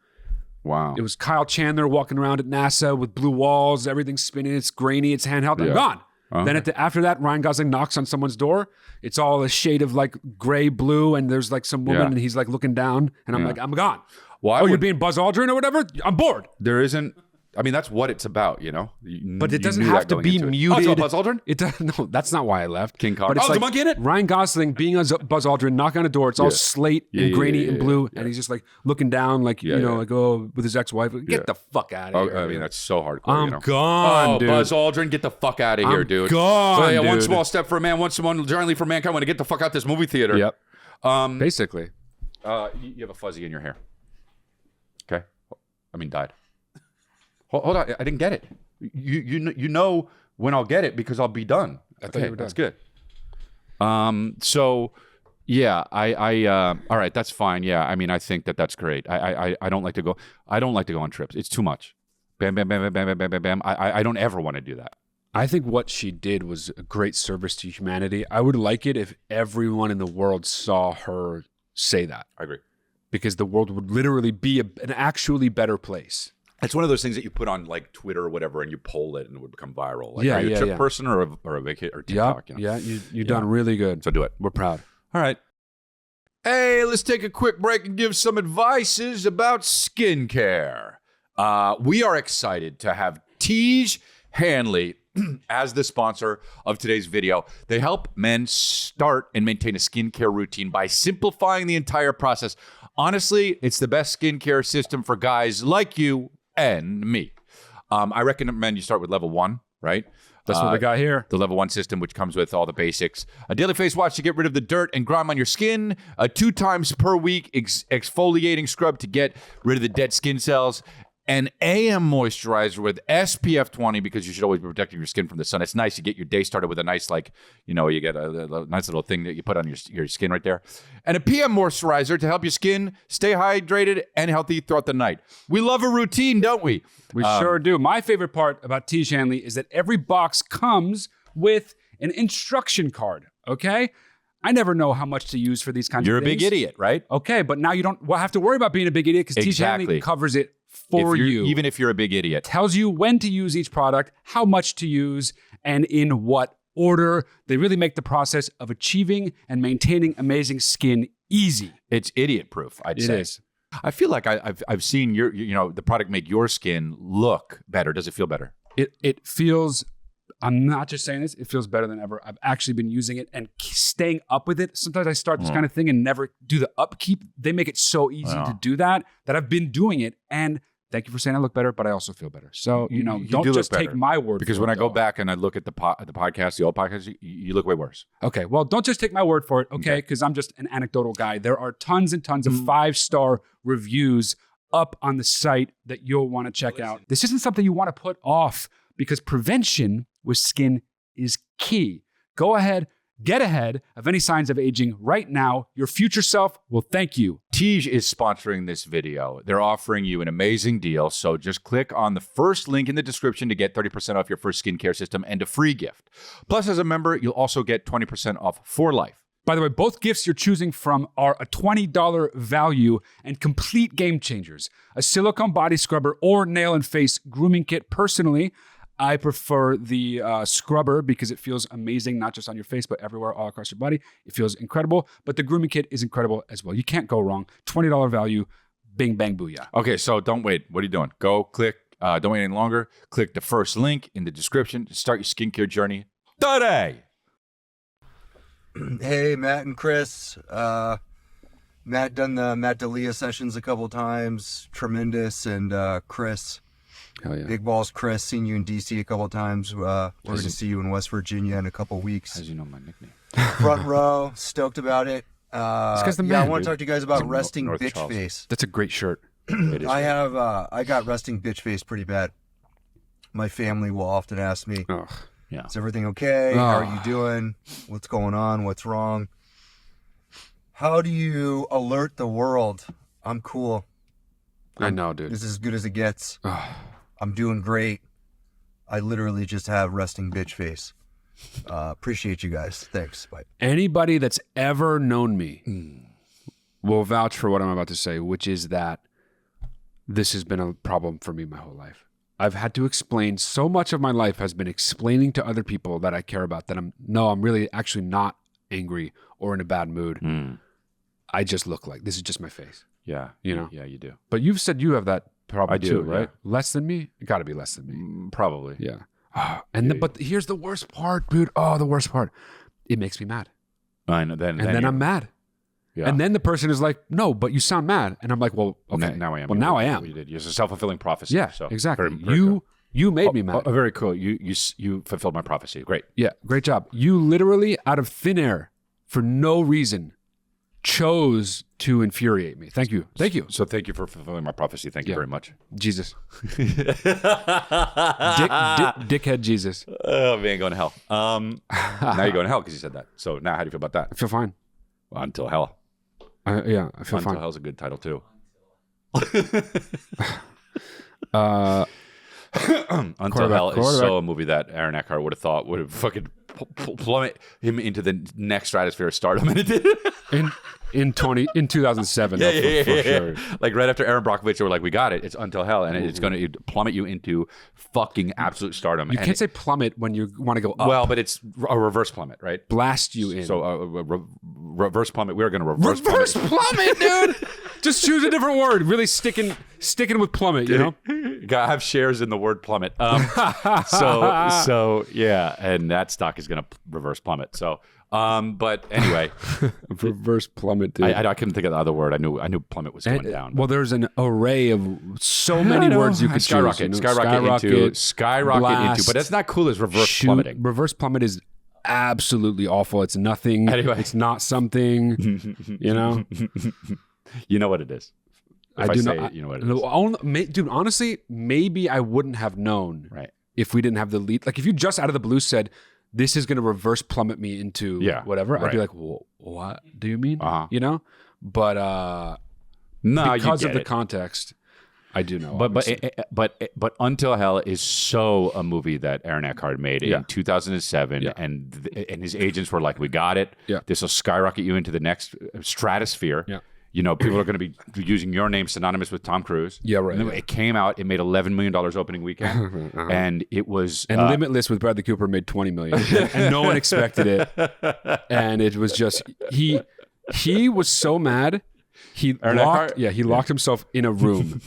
Wow. It was Kyle Chandler walking around at NASA with blue walls, everything's spinning, it's grainy, it's handheld. I'm gone. Then after that, Ryan Gosling knocks on someone's door. It's all a shade of like gray, blue, and there's like some woman and he's like looking down, and I'm like, I'm gone. Well, you're being Buzz Aldrin or whatever? I'm bored. There isn't. I mean, that's what it's about, you know. But it doesn't have to be muted. Oh, it's about Buzz Aldrin? It does, no, that's not why I left. King Kong. But it's the monkey in it? Ryan Gosling being a Buzz Aldrin, knocking on a door. It's all slate and grainy and blue, and he's just like looking down, like like with his ex-wife. Get the fuck out of here. I mean, that's so hardcore. I'm gone, dude. Buzz Aldrin, get the fuck out of here, dude. Gone, so yeah, one dude. small step for a man, one giant leap for mankind. Want to get the fuck out this movie theater? Yep. Basically. You have a fuzzy in your hair. Okay. I mean, dyed. Hold on, I didn't get it. You know when I'll get it because I'll be done. I thought you were done. That's good. So yeah, I all right, that's fine. Yeah, I mean, I think that's great. I don't like to go. I don't like to go on trips. It's too much. Bam, bam, bam, bam, bam, bam, bam, bam. I don't ever want to do that. I think what she did was a great service to humanity. I would like it if everyone in the world saw her say that. I agree. Because the world would literally be an actually better place. It's one of those things that you put on like Twitter or whatever, and you poll it, and it would become viral. Like, are you a trip person or a vacation or TikTok? Yep. You know? Yeah, you've done really good. So do it. We're proud. All right. Hey, let's take a quick break and give some advices about skincare. We are excited to have Tiege Hanley as the sponsor of today's video. They help men start and maintain a skincare routine by simplifying the entire process. Honestly, it's the best skincare system for guys like you and me. I recommend you start with level 1, right? That's what we got here. The level 1 system, which comes with all the basics. A daily face wash to get rid of the dirt and grime on your skin. A 2 times per week exfoliating scrub to get rid of the dead skin cells. An AM moisturizer with SPF 20 because you should always be protecting your skin from the sun. It's nice to get your day started with a nice, like, you know, you get a nice little thing that you put on your skin right there. And a PM moisturizer to help your skin stay hydrated and healthy throughout the night. We love a routine, don't we? We sure do. My favorite part about Tiege Hanley is that every box comes with an instruction card, okay? I never know how much to use for these kinds of things. You're a big idiot, right? Okay, but now you don't have to worry about being a big idiot because Tiege Hanley covers it for you. Even if you're a big idiot. Tells you when to use each product, how much to use, and in what order. They really make the process of achieving and maintaining amazing skin easy. It's idiot-proof, I'd say. It is. I feel like I've seen the product make your skin look better. Does it feel better? It feels, I'm not just saying this, it feels better than ever. I've actually been using it and staying up with it. Sometimes I start this kind of thing and never do the upkeep. They make it so easy to do that I've been doing it. And thank you for saying I look better, but I also feel better. So, don't just take my word for it. Because when I go back and I look at the podcast, the old podcast, you look way worse. Okay, well, don't just take my word for it, okay? Because I'm just an anecdotal guy. There are tons and tons of 5-star reviews up on the site that you'll want to check out. This isn't something you want to put off because prevention with skin is key. Go ahead, get ahead of any signs of aging right now. Your future self will thank you. Tiege is sponsoring this video. They're offering you an amazing deal. So just click on the first link in the description to get 30% off your first skincare system and a free gift. Plus, as a member, you'll also get 20% off for life. By the way, both gifts you're choosing from are a $20 value and complete game changers. A silicone body scrubber or nail and face grooming kit. Personally, I prefer the scrubber because it feels amazing, not just on your face, but everywhere, all across your body. It feels incredible, but the grooming kit is incredible as well. You can't go wrong. $20 value, bing, bang, booyah. Okay, so don't wait. What are you doing? Go click Don't wait any longer. Click the first link in the description to start your skincare journey today. Hey, Matt and Chris. Matt done the Matt D'Elia sessions a couple times. Tremendous. And Chris. Hell yeah. Big Balls Chris, seen you in DC a couple times. We're going to see you in West Virginia in a couple weeks. As you know my nickname. Front row. Stoked about it. This guy's the I man, want dude. to talk to you guys about resting North bitch Charleston. face. That's a great shirt. It is. I got resting bitch face pretty bad. My family will often ask me, Ugh. Yeah. is everything okay? How are you doing? What's going on? What's wrong? How do you alert the world? I'm cool. I know, dude. This is as good as it gets. Ugh. I'm doing great. I literally just have resting bitch face. Appreciate you guys. Thanks. Bye. Anybody that's ever known me will vouch for what I'm about to say, which is that this has been a problem for me my whole life. I've had to explain, so much of my life has been explaining to other people that I care about that I'm really actually not angry or in a bad mood. I just look like, this is just my face. Yeah. You know? Yeah, you do. But you've said you have that problem I too, do, right? yeah. Less than me? It got to be less than me. Probably. Yeah. But here's the worst part, dude. Oh, the worst part. It makes me mad. I know. Then I'm mad. Yeah. And then the person is like, no, but you sound mad. And I'm like, well, okay. Now I am. Well, now I am. You did. It's a self-fulfilling prophecy. Yeah, so exactly. very, very cool. You made me mad. Very cool. You fulfilled my prophecy. Great. Yeah, great job. You literally, out of thin air, for no reason, chose to infuriate me. Thank you. Thank you. So thank you for fulfilling my prophecy. Thank you very much. Jesus. Dickhead Jesus. Oh man, going to hell. Now you're going to hell because you said that. So now how do you feel about that? I feel fine. Well, Until Hell. I feel Until fine. Hell's a good title too. Until Hell is so a movie that Aaron Eckhart would have thought would have fucking plummet him into the next stratosphere of stardom, and it did. in 2007. Yeah, for sure. Like right after Aaron Brockovich, they were like, "We got it. It's Until Hell, and it's going to plummet you into fucking absolute stardom." You can't say plummet when you want to go up. Well, but it's a reverse plummet, right? Blast you in. So reverse plummet. We're going to reverse plummet, dude. Just choose a different word. Really sticking with plummet, you know? Gotta have shares in the word plummet. So yeah, and that stock is going to reverse plummet. So, but anyway, reverse plummet, dude. I couldn't think of the other word. I knew plummet was going down. Well, there's an array of so many words you could skyrocket, choose. Skyrocket into. But that's not cool as reverse plummeting. Reverse plummet is absolutely awful. It's nothing. Anyway. It's not something. You know. You know what it is. If I do say it, you know what it is. Dude, honestly, maybe I wouldn't have known if we didn't have the lead. Like if you just out of the blue said, this is going to reverse plummet me into whatever, I'd be like, well, what do you mean? You know? But no, because of the context, I do know. But Until Hell is so a movie that Aaron Eckhart made in 2007, and his agents were like, "We got it. This will skyrocket you into the next stratosphere." Yeah. You know, people are going to be using your name synonymous with Tom Cruise. Yeah, right. And then it came out. It made $11 million opening weekend, and it was Limitless with Bradley Cooper made $20 million, and no one expected it. And it was just he was so mad. He locked himself in a room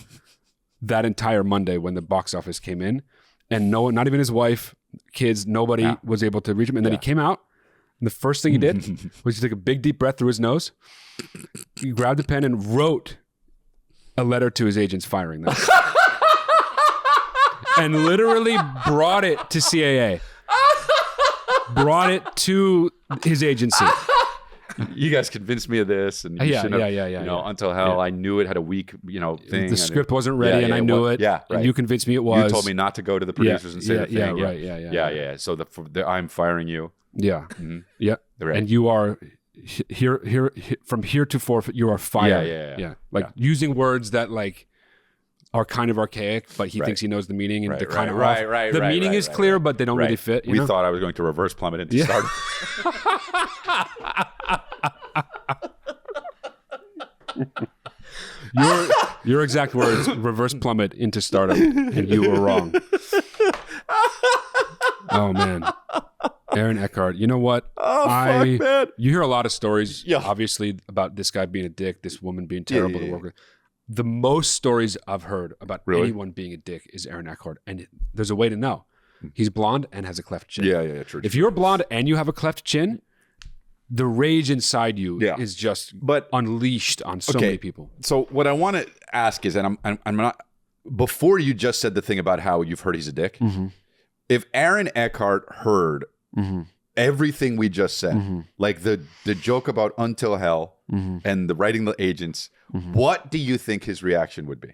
that entire Monday when the box office came in, and no one, not even his wife, kids, nobody was able to reach him. And then he came out, and the first thing he did was he took a big deep breath through his nose. He grabbed a pen and wrote a letter to his agents firing them. And literally brought it to CAA. Brought it to his agency. You guys convinced me of this, and Until Hell. I knew it had a weak, thing. The script wasn't ready, and I knew it. Yeah, right. And you convinced me it was. You told me not to go to the producers and say the thing. Right. So I'm firing you. Yeah. Mm-hmm. Yeah. Right. And you are here from here to forfeit. You are fired. Yeah. Using words that like are kind of archaic, but he thinks he knows the meaning, and the meaning is clear, but they don't really fit. We thought I was going to reverse plummet into stardom. Your exact words: reverse plummet into stardom, and you were wrong. Oh man, Aaron Eckhart. You know what? Fuck, man. You hear a lot of stories, obviously, about this guy being a dick, this woman being terrible to work with. the most stories I've heard about Really? anyone being a dick is Aaron Eckhart, and there's a way to know. He's blonde and has a cleft chin. Yeah, true. If you're blonde and you have a cleft chin, the rage inside you Yeah. is just But- unleashed on so many people. So what I want to ask is, and I'm not, before you just said the thing about how you've heard he's a dick, if Aaron Eckhart heard everything we just said, like the joke about Until Hell and the writing the agents, what do you think his reaction would be?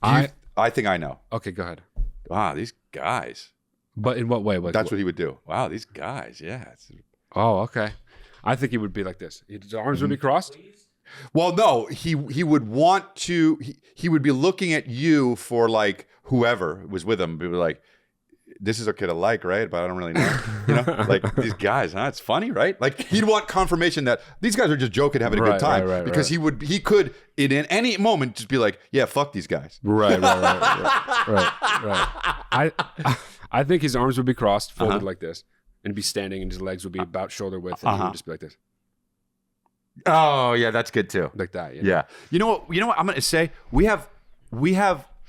I think I know. Okay, go ahead. Wow, these guys. But in what way? Like, That's what he would do. Wow, these guys. Yeah. Oh, okay. I think he would be like this. His arms would be crossed. Well, no, he would want to. He would be looking at you for like whoever was with him. Be like, this is okay to like, right? But I don't really know. You know, like these guys, huh? It's funny, right? Like he'd want confirmation that these guys are just joking, having a good time, because he could in any moment just be like, yeah, fuck these guys. Right. I think his arms would be crossed, folded like this, and be standing, and his legs would be about shoulder width, and he would just be like this, Oh yeah, that's good too. like that. You know? Yeah. You know what I'm gonna say? We have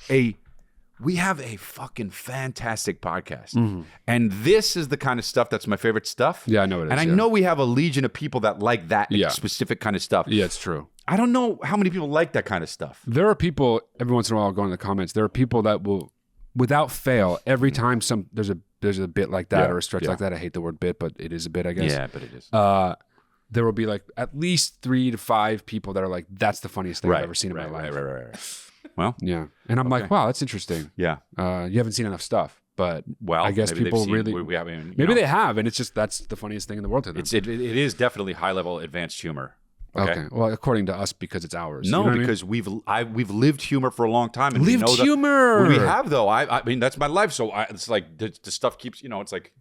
a fucking fantastic podcast. And this is the kind of stuff that's my favorite stuff. Yeah, I know it is. And I know we have a legion of people that like that specific kind of stuff. Yeah, it's true. I don't know how many people like that kind of stuff. There are people every once in a while. I'll go in the comments. There are people that will, without fail, every time there's a bit like that or a stretch like that. I hate the word bit, but it is a bit, I guess. Yeah, but it is. There will be like at least 3 to 5 people that are like, "That's the funniest thing I've ever seen in my life." Right. Well, yeah, and I'm like, "Wow, that's interesting." yeah. You haven't seen enough stuff, but Well, I guess maybe they've people seen- really we haven't, maybe they have, and it's just that's the funniest thing in the world to them. it is definitely high level advanced humor. Okay. Well, according to us, because it's ours. No, You know what I because we've lived humor for a long time. And Lived we know humor! Well, we have though. I mean, that's my life. So it's like the stuff keeps. It's like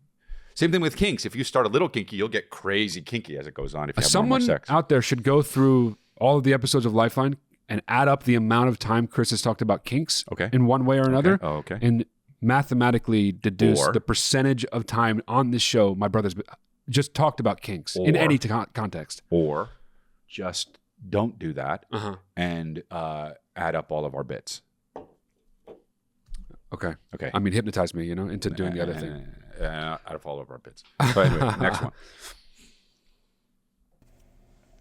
same thing with kinks. If you start a little kinky, you'll get crazy kinky as it goes on. If you have Someone more sex. out there should go through all of the episodes of Lifeline and add up the amount of time Chris has talked about kinks in one way or another. Oh, okay. And mathematically deduce Or- the percentage of time on this show my brother's just talked about kinks in Or- any context. Or just don't do that Uh-huh. and add up all of our bits. Okay. Okay. I mean, hypnotize me, into doing the other thing. Out of all of our bits. But anyway, next one.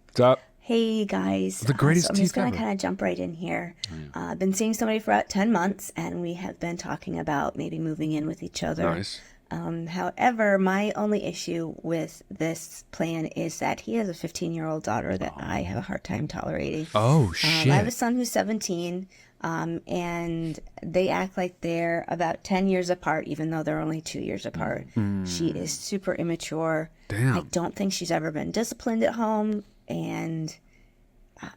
What's up? Hey guys, The greatest so I'm just teeth gonna ever. kind of jump right in here. I've been seeing somebody for about 10 months, and we have been talking about maybe moving in with each other. Nice. However, my only issue with this plan is that he has a 15-year-old daughter that I have a hard time tolerating. Oh, I have a shit. son who's 17, and they act like they're about 10 years apart, even though they're only 2 years apart. She is super immature. Damn. I don't think she's ever been disciplined at home, and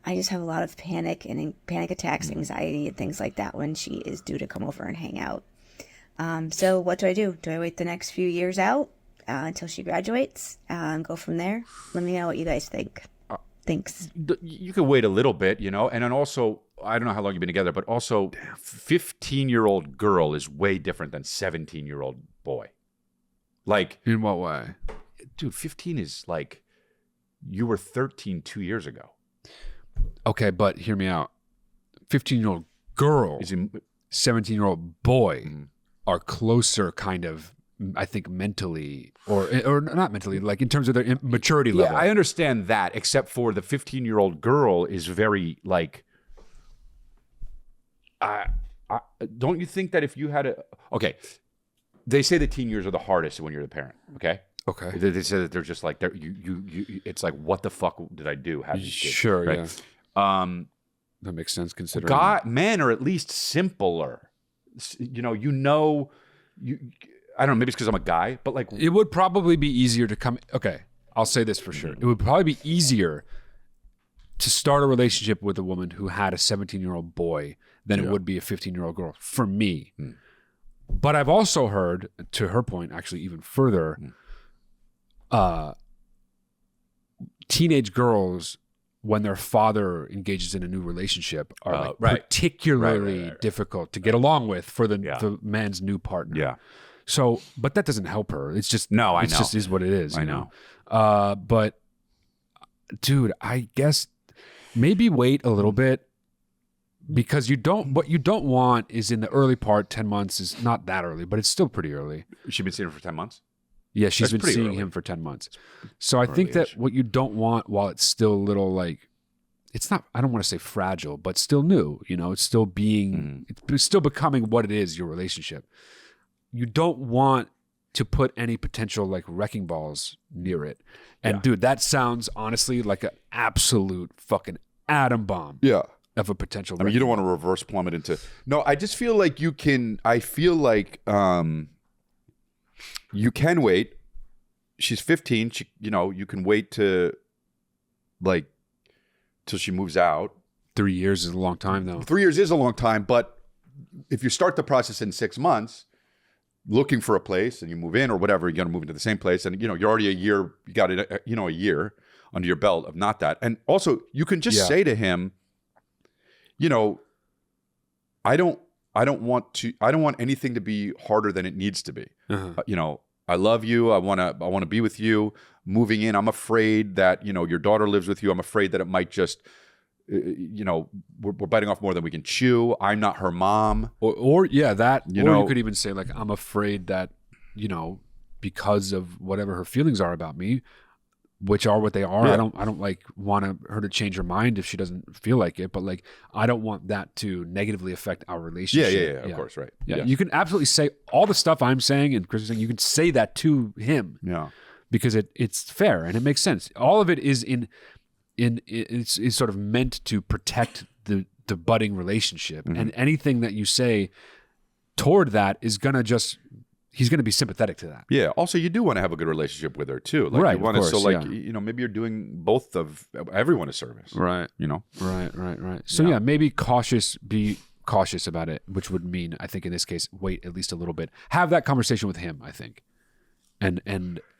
I just have a lot of panic attacks, anxiety, and things like that when she is due to come over and hang out. So what do? Do I wait the next few years out until she graduates and go from there? Let me know what you guys think. Thanks. You could wait a little bit, and then also, I don't know how long you've been together, but also 15-year-old girl is way different than 17-year-old boy. Like, In what way? dude, 15 is like, you were 13 2 years ago. Okay, but hear me out. 15-year-old girl, Is he, 17-year-old boy are closer kind of, I think, mentally or not mentally, like in terms of their maturity yeah, level. I understand that, except for the 15-year-old girl is very like, don't you think that if you had okay, they say the teen years are the hardest when you're the parent, okay? Okay. They say that they're just like, it's like, what the fuck did I do? Have these kids, Sure, right? yeah. That makes sense considering. Men are at least simpler. I don't know, maybe it's because I'm a guy, but like, It would probably be easier to come. Okay, I'll say this for sure. It would probably be easier to start a relationship with a woman who had a 17-year-old boy than it would be a 15-year-old girl for me. But I've also heard, to her point, actually even further, teenage girls, when their father engages in a new relationship, are particularly difficult to get along with for the man's new partner. yeah. So, but that doesn't help her. It's just No, I it's know. just is what it is. I you know. But dude, I guess maybe wait a little bit because what you don't want is in the early part. 10 months is not that early, but it's still pretty early. She's been seeing him for 10 months. Yeah, she's been seeing him for 10 months. So I think that what you don't want while it's still a little like, it's not, I don't want to say fragile, but still new, it's still being, it's still becoming what it is, your relationship. You don't want to put any potential like wrecking balls near it. And dude, that sounds honestly like an absolute fucking atom bomb. Yeah. Of a potential. I mean, you don't want to reverse plummet into. No, I just feel like you can. I feel like you can wait. She's 15. You can wait till she moves out. 3 years is a long time, though. 3 years is a long time, but if you start the process in 6 months, looking for a place, and you move in or whatever, you're gonna move into the same place, and you're already a year. You got it. A year under your belt of not that, and also you can just say to him, I don't want anything to be harder than it needs to be. I love you. I want to be with you. Moving in, I'm afraid that, your daughter lives with you. I'm afraid that it might just, we're biting off more than we can chew. I'm not her mom. Or you could even say like, I'm afraid that, because of whatever her feelings are about me, which are what they are. Yeah. I don't like want her to change her mind if she doesn't feel like it, but like I don't want that to negatively affect our relationship. Yeah, of course, right. Yeah. You can absolutely say all the stuff I'm saying and Chris is saying, you can say that to him. Yeah. Because it's fair and it makes sense. All of it is it's sort of meant to protect the budding relationship. Mm-hmm. And anything that you say toward that is gonna he's going to be sympathetic to that. Yeah. Also, you do want to have a good relationship with her too. Like, right. You want to, maybe you're doing both of everyone a service. Right. Right. So maybe be cautious about it, which would mean, I think in this case, wait at least a little bit. Have that conversation with him, I think. And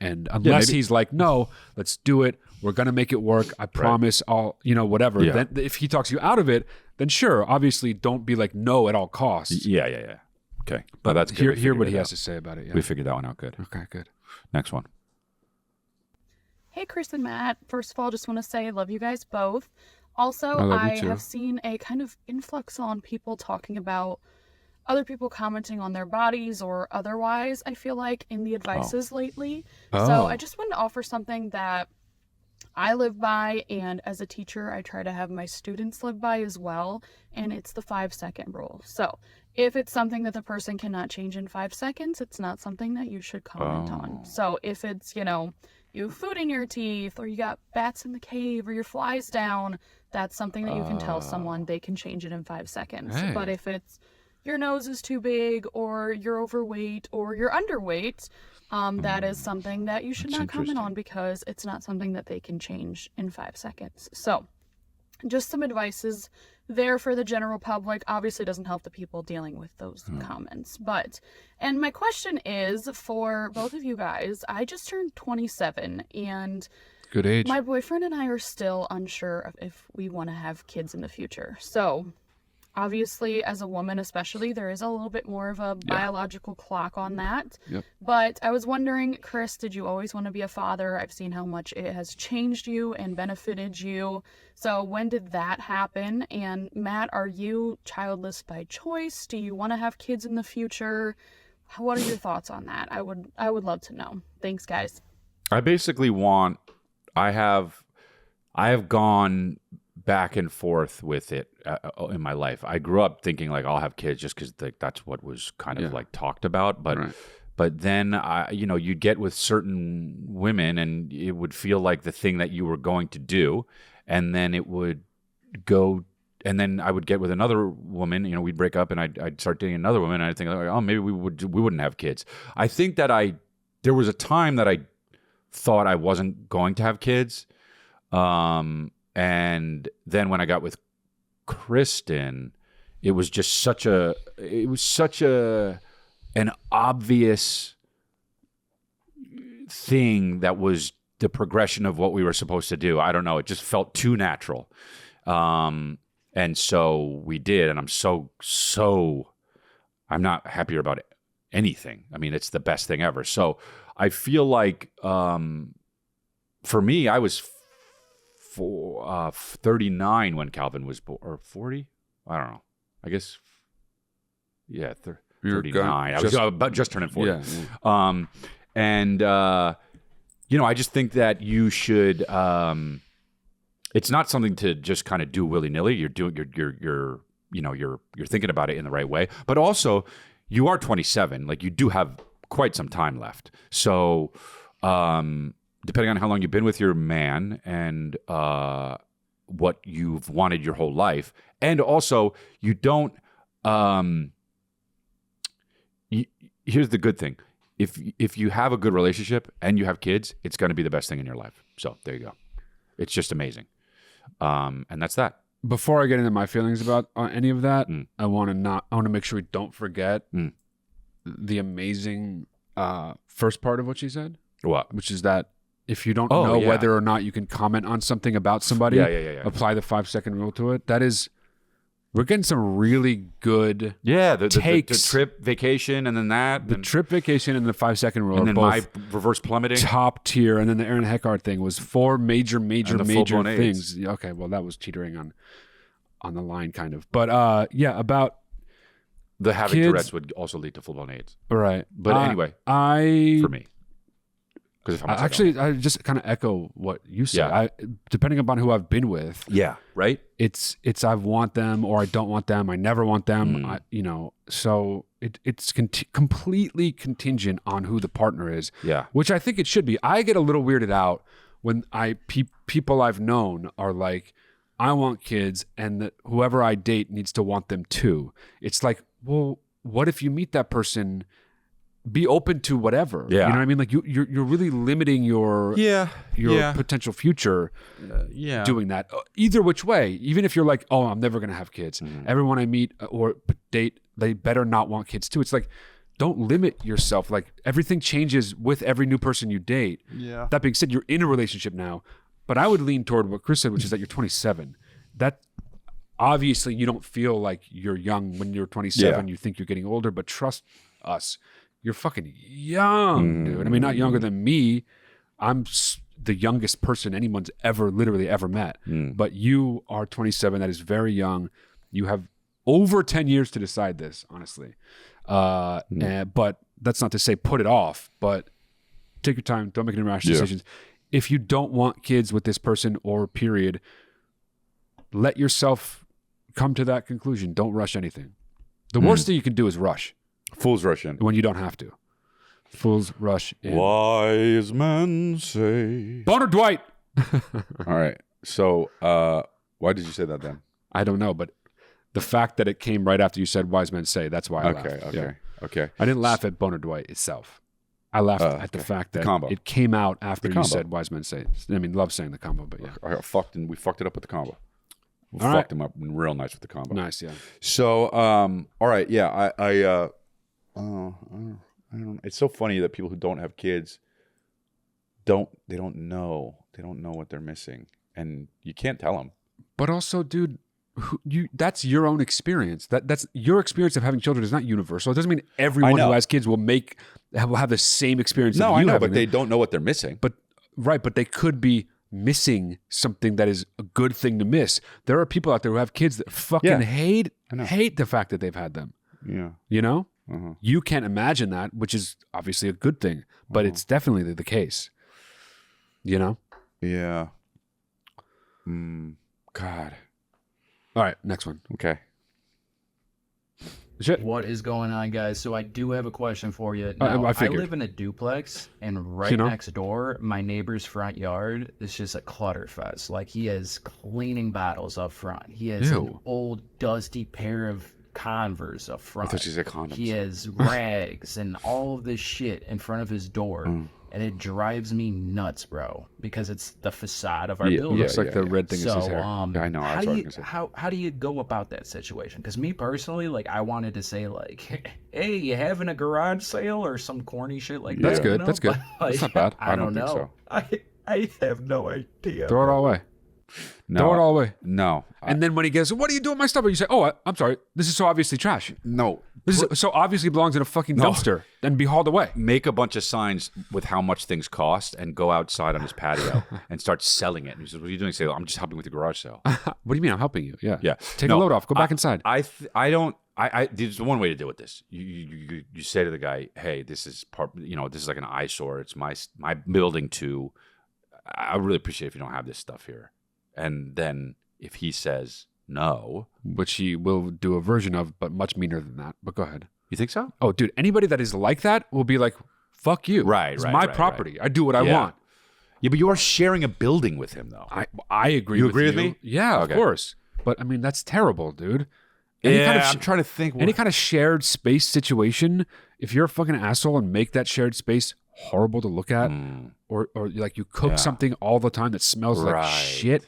unless he's like, no, let's do it. We're going to make it work. I promise I'll, whatever. Yeah. Then if he talks you out of it, then sure, obviously don't be like, no at all costs. Yeah. Okay. But that's good. Hear what he has to say about it. Yeah. We figured that one out good. Okay, good. Next one. Hey, Chris and Matt. First of all, just want to say I love you guys both. Also, I have seen a kind of influx on people talking about other people commenting on their bodies or otherwise, I feel like, in the advices lately. So I just wanted to offer something that I live by, and as a teacher, I try to have my students live by as well, and it's the 5-second rule. So if it's something that the person cannot change in 5 seconds, it's not something that you should comment on. So if it's, you have food in your teeth, or you got bats in the cave, or your flies down, that's something that you can tell someone. They can change it in 5 seconds. Hey. But if it's your nose is too big, or you're overweight, or you're underweight, that is something that you should not comment on, because it's not something that they can change in 5 seconds. So just some advices there for the general public. Obviously doesn't help the people dealing with those comments. And my question is for both of you guys. I just turned 27, and good age. My boyfriend and I are still unsure of if we want to have kids in the future. So obviously, as a woman especially, there is a little bit more of a biological clock on that. Yep. But I was wondering, Chris, did you always want to be a father? I've seen how much it has changed you and benefited you. So when did that happen? And Matt, are you childless by choice? Do you want to have kids in the future? What are your thoughts on that? I would love to know. Thanks, guys. I basically I have gone back and forth with it in my life. I grew up thinking like I'll have kids just because that's what was kind of like talked about. But then you'd get with certain women and it would feel like the thing that you were going to do, and then it would go. And then I would get with another woman. We'd break up, and I'd start dating another woman, and I'd think, like, oh, maybe we wouldn't have kids. I think that there was a time that I thought I wasn't going to have kids. And then when I got with Kristen, it was just such an obvious thing that was the progression of what we were supposed to do. I don't know. It just felt too natural. And so we did, and I'm not happier about anything. I mean, it's the best thing ever. So I feel like, for me, I was 39 when Calvin was born, or 40. I don't know. I guess, yeah, 39. You're I was about just turning 40. Yeah. And I just think that you should. It's not something to just kind of do willy nilly. You're thinking about it in the right way. But also, you are 27. Like, you do have quite some time left. So, depending on how long you've been with your man and what you've wanted your whole life, and also you don't. Here's the good thing: if you have a good relationship and you have kids, it's going to be the best thing in your life. So there you go. It's just amazing, and that's that. Before I get into my feelings about any of that, I want to make sure we don't forget the amazing first part of what she said. What? Which is that if you don't know whether or not you can comment on something about somebody, apply the 5-second rule to it. That is, we're getting some really good the trip vacation and then that. The trip vacation and the 5-second rule and are then both my reverse plummeting. Top tier. And then the Aaron Eckhart thing was 4 major things. Okay, well, that was teetering on the line kind of. But about the having kids, Tourette's would also lead to full-blown AIDS. Right. But anyway, for me. I just kind of echo what you said. Yeah. Depending upon who I've been with. Yeah. Right. It's I want them or I don't want them. I never want them. So it's completely contingent on who the partner is. Yeah. Which I think it should be. I get a little weirded out when people I've known are like, I want kids, and that whoever I date needs to want them too. It's like, well, what if you meet that person? Be open to whatever. Yeah. You know what I mean? Like you're really limiting your potential future doing that. Either which way, even if you're like, oh, I'm never going to have kids. Everyone I meet or date, they better not want kids too. It's like, don't limit yourself. Like, everything changes with every new person you date. Yeah. That being said, you're in a relationship now. But I would lean toward what Chris said, which is that you're 27. That obviously you don't feel like you're young when you're 27. You think you're getting older, but trust us. You're fucking young, dude. I mean, not younger than me. I'm the youngest person anyone's literally ever met. But you are 27. That is very young. You have over 10 years to decide this, honestly. But that's not to say put it off. But take your time. Don't make any rash decisions. If you don't want kids with this person or period, let yourself come to that conclusion. Don't rush anything. The worst thing you can do is rush. Fools rush in. When you don't have to. Fools rush in. Wise men say. Boner Dwight! All right. So, why did you say that then? I don't know, but the fact that it came right after you said wise men say, that's why I laughed. Okay. I didn't laugh at Boner Dwight itself. I laughed at the fact that it came out after you said wise men say. I mean, love saying the combo, but yeah. We fucked it up with the combo. We fucked him up real nice with the combo. Nice, yeah. So, all right, yeah, I don't. It's so funny that people who don't have kids don't know what they're missing, and you can't tell them. But also, dude, that's your own experience. That's your experience of having children is not universal. It doesn't mean everyone who has kids will have the same experience. No, I know, but they don't know what they're missing. But they could be missing something that is a good thing to miss. There are people out there who have kids that fucking hate the fact that they've had them. Yeah, you know. You can't imagine that, which is obviously a good thing, but it's definitely the case. You know? Yeah. God. All right, next one. Okay. Shit. What is going on, guys? So I do have a question for you. Now, I live in a duplex, and next door, my neighbor's front yard is just a clutter fest. Like, he has cleaning bottles up front. He has an old, dusty pair of Converse up front. I thought you said condoms. He has rags and all of this shit in front of his door, and it drives me nuts, bro. Because it's the facade of our building. Looks like the red thing is his hair. I know. How do you go about that situation? Because me personally, like, I wanted to say like, hey, you having a garage sale or some corny shit like that? That's good. That's good. But, like, that's not bad. I don't know. Think so. I have no idea. Throw it all away. No. Throw it all away. No. And then when he goes, what are you doing with my stuff? You say, oh, I'm sorry. This is so obviously trash. No. This is so obviously belongs in a fucking dumpster and be hauled away. Make a bunch of signs with how much things cost and go outside on his patio and start selling it. And he says, what are you doing? Say, I'm just helping with the garage sale. What do you mean? I'm helping you. Yeah. Yeah. Take a load off. Go back inside. There's one way to deal with this. You say to the guy, hey, this is this is like an eyesore. It's my building too. I really appreciate if you don't have this stuff here. And then if he says no, which he will do a version of, but much meaner than that. But go ahead. You think so? Oh, dude, anybody that is like that will be like, fuck you. Right, it's my property. I do what I want. Yeah, but you are sharing a building with him, though. I agree. You agree with me? Yeah, okay. Of course. But I mean, that's terrible, dude. I'm trying to think. Any kind of shared space situation, if you're a fucking asshole and make that shared space horrible to look at, or like you cook something all the time that smells like shit,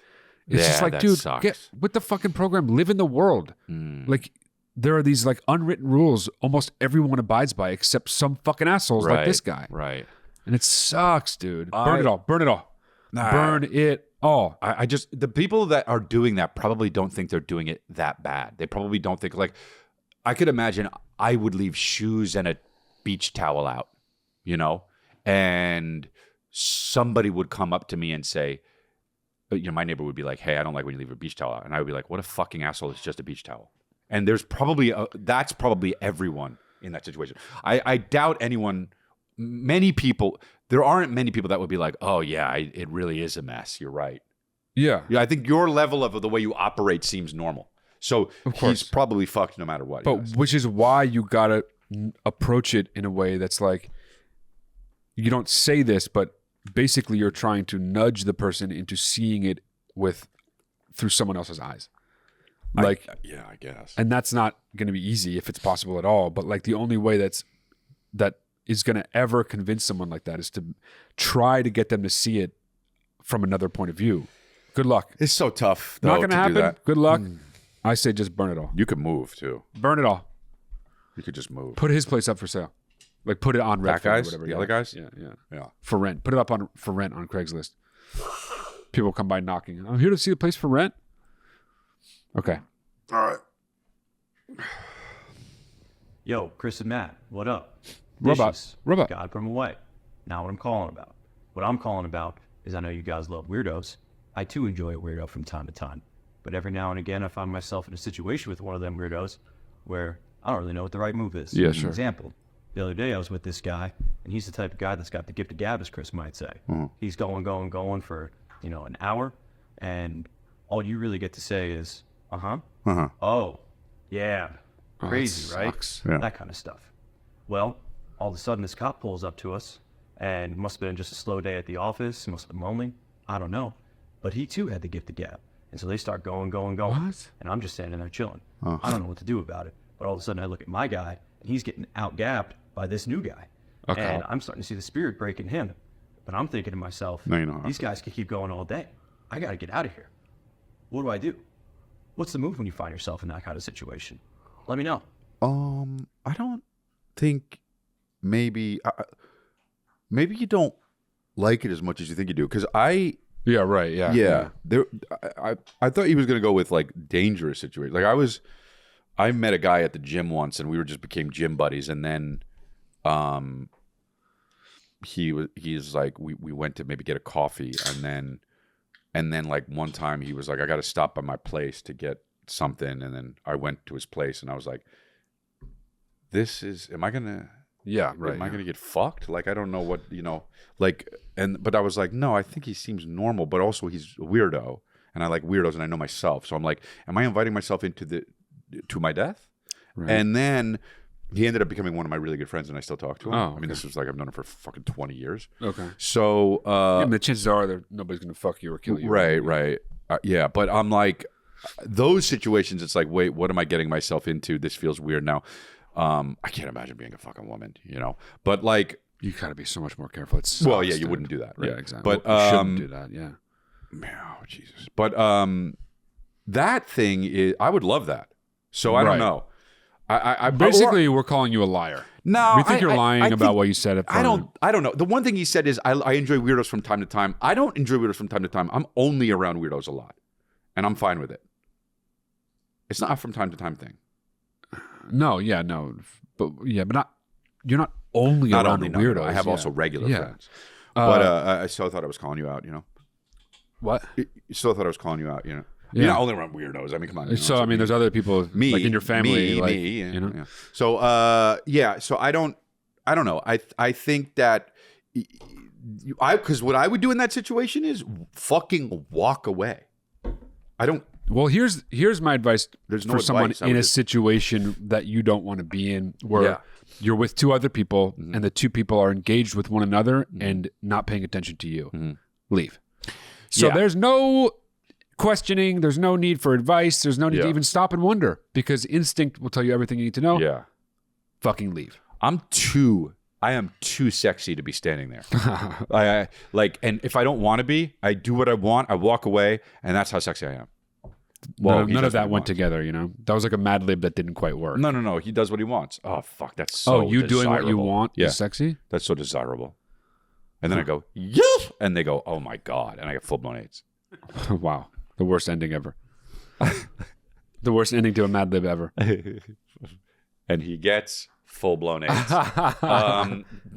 it's just like, dude, get with the fucking program. Live in the world. Like there are these like unwritten rules almost everyone abides by, except some fucking assholes like this guy. Right. And it sucks, dude. Burn it all. Burn it all. Burn it all. I just, the people that are doing that probably don't think they're doing it that bad. They probably don't think, like, I could imagine I would leave shoes and a beach towel out, and somebody would come up to me and say, my neighbor would be like, hey, I don't like when you leave a beach towel out. And I would be like, what a fucking asshole. It's just a beach towel. And there's probably, that's probably everyone in that situation. I doubt anyone, many people, there aren't many people that would be like, oh yeah, it really is a mess. You're right. Yeah. I think your level of the way you operate seems normal. So he's probably fucked no matter what. But which is why you gotta approach it in a way that's like, you don't say this, but basically you're trying to nudge the person into seeing it through someone else's eyes. Like, I guess. And that's not going to be easy if it's possible at all. But like the only way that is going to ever convince someone like that is to try to get them to see it from another point of view. Good luck. It's so tough. Not going to happen. Good luck. I say just burn it all. You could move too. Burn it all. You could just move. Put his place up for sale. Like put it on Redfin or whatever. The other guys? Yeah. For rent. Put it up for rent on Craigslist. People come by knocking. I'm here to see the place for rent. Okay. All right. Yo, Chris and Matt, what up? Robot. God from away. Not what I'm calling about. What I'm calling about is I know you guys love weirdos. I too enjoy a weirdo from time to time. But every now and again, I find myself in a situation with one of them weirdos where I don't really know what the right move is. Yeah, sure. For example, the other day I was with this guy, and he's the type of guy that's got the gift of gab, as Chris might say. He's going for, an hour, and all you really get to say is, oh, yeah, crazy, right? Yeah. That kind of stuff. Well, all of a sudden this cop pulls up to us, and it must have been just a slow day at the office, he must have been lonely, I don't know. But he too had the gift of gab. And so they start going. What? And I'm just standing there chilling. I don't know what to do about it. But all of a sudden I look at my guy, and he's getting out-gapped by this new guy. Okay. And I'm starting to see the spirit break in him. But I'm thinking to myself, these guys can keep going all day. I got to get out of here. What do I do? What's the move when you find yourself in that kind of situation? Let me know. I don't think maybe you don't like it as much as you think you do. Because Yeah, right. Yeah. Yeah. I thought he was going to go with like dangerous situations. Like I met a guy at the gym once, and we became gym buddies. And then, he's like, we went to maybe get a coffee, and then like one time he was like, I got to stop by my place to get something. And then I went to his place, and I was like, am I going to? Yeah, right. Am I going to get fucked? Like, I don't know what, but I was like, no, I think he seems normal, but also he's a weirdo, and I like weirdos, and I know myself. So I'm like, am I inviting myself to my death? Right. And then he ended up becoming one of my really good friends, and I still talk to him. Oh, I mean, this was like, I've known him for fucking 20 years. Okay. So, and the chances are that nobody's going to fuck you or kill you. Right. Yeah. But I'm like, those situations, it's like, wait, what am I getting myself into? This feels weird now. I can't imagine being a fucking woman, but like, you gotta be so much more careful. You wouldn't do that, right? Yeah, exactly. But you shouldn't do that. Yeah. Oh, Jesus. But that thing is, I would love that. So I don't know. I basically we're calling you a liar. No, we think you're lying about think, what you said. I don't know. The one thing he said is I enjoy weirdos from time to time. I don't enjoy weirdos from time to time. I'm only around weirdos a lot, and I'm fine with it. It's not a from time to time thing. No, but not. You're not only around the weirdos. I have also regular friends. But I still thought I was calling you out. What? You still thought I was calling you out. Yeah. You're not only around weirdos. I mean, come on. So I mean, there's other people like in your family, me. So So I don't know. I think that because what I would do in that situation is fucking walk away. I don't. Well, here's my advice for someone in a just... situation that you don't want to be in, where you're with two other people and the two people are engaged with one another and not paying attention to you. Leave. So there's no questioning. There's no need for advice. There's no need to even stop and wonder, because instinct will tell you everything you need to know. Yeah. Fucking leave. I am too sexy to be standing there. And if I don't want to be, I do what I want. I walk away, and that's how sexy I am. Well, none of that went together, That was like a Mad Lib that didn't quite work. No. He does what he wants. Oh, fuck. That's so you desirable. doing what you want is sexy? That's so desirable. And then I go, yes! And they go, oh my God. And I get full-blown AIDS. Wow. The worst ending ever. The worst ending to a Mad Lib ever. And he gets full-blown AIDS.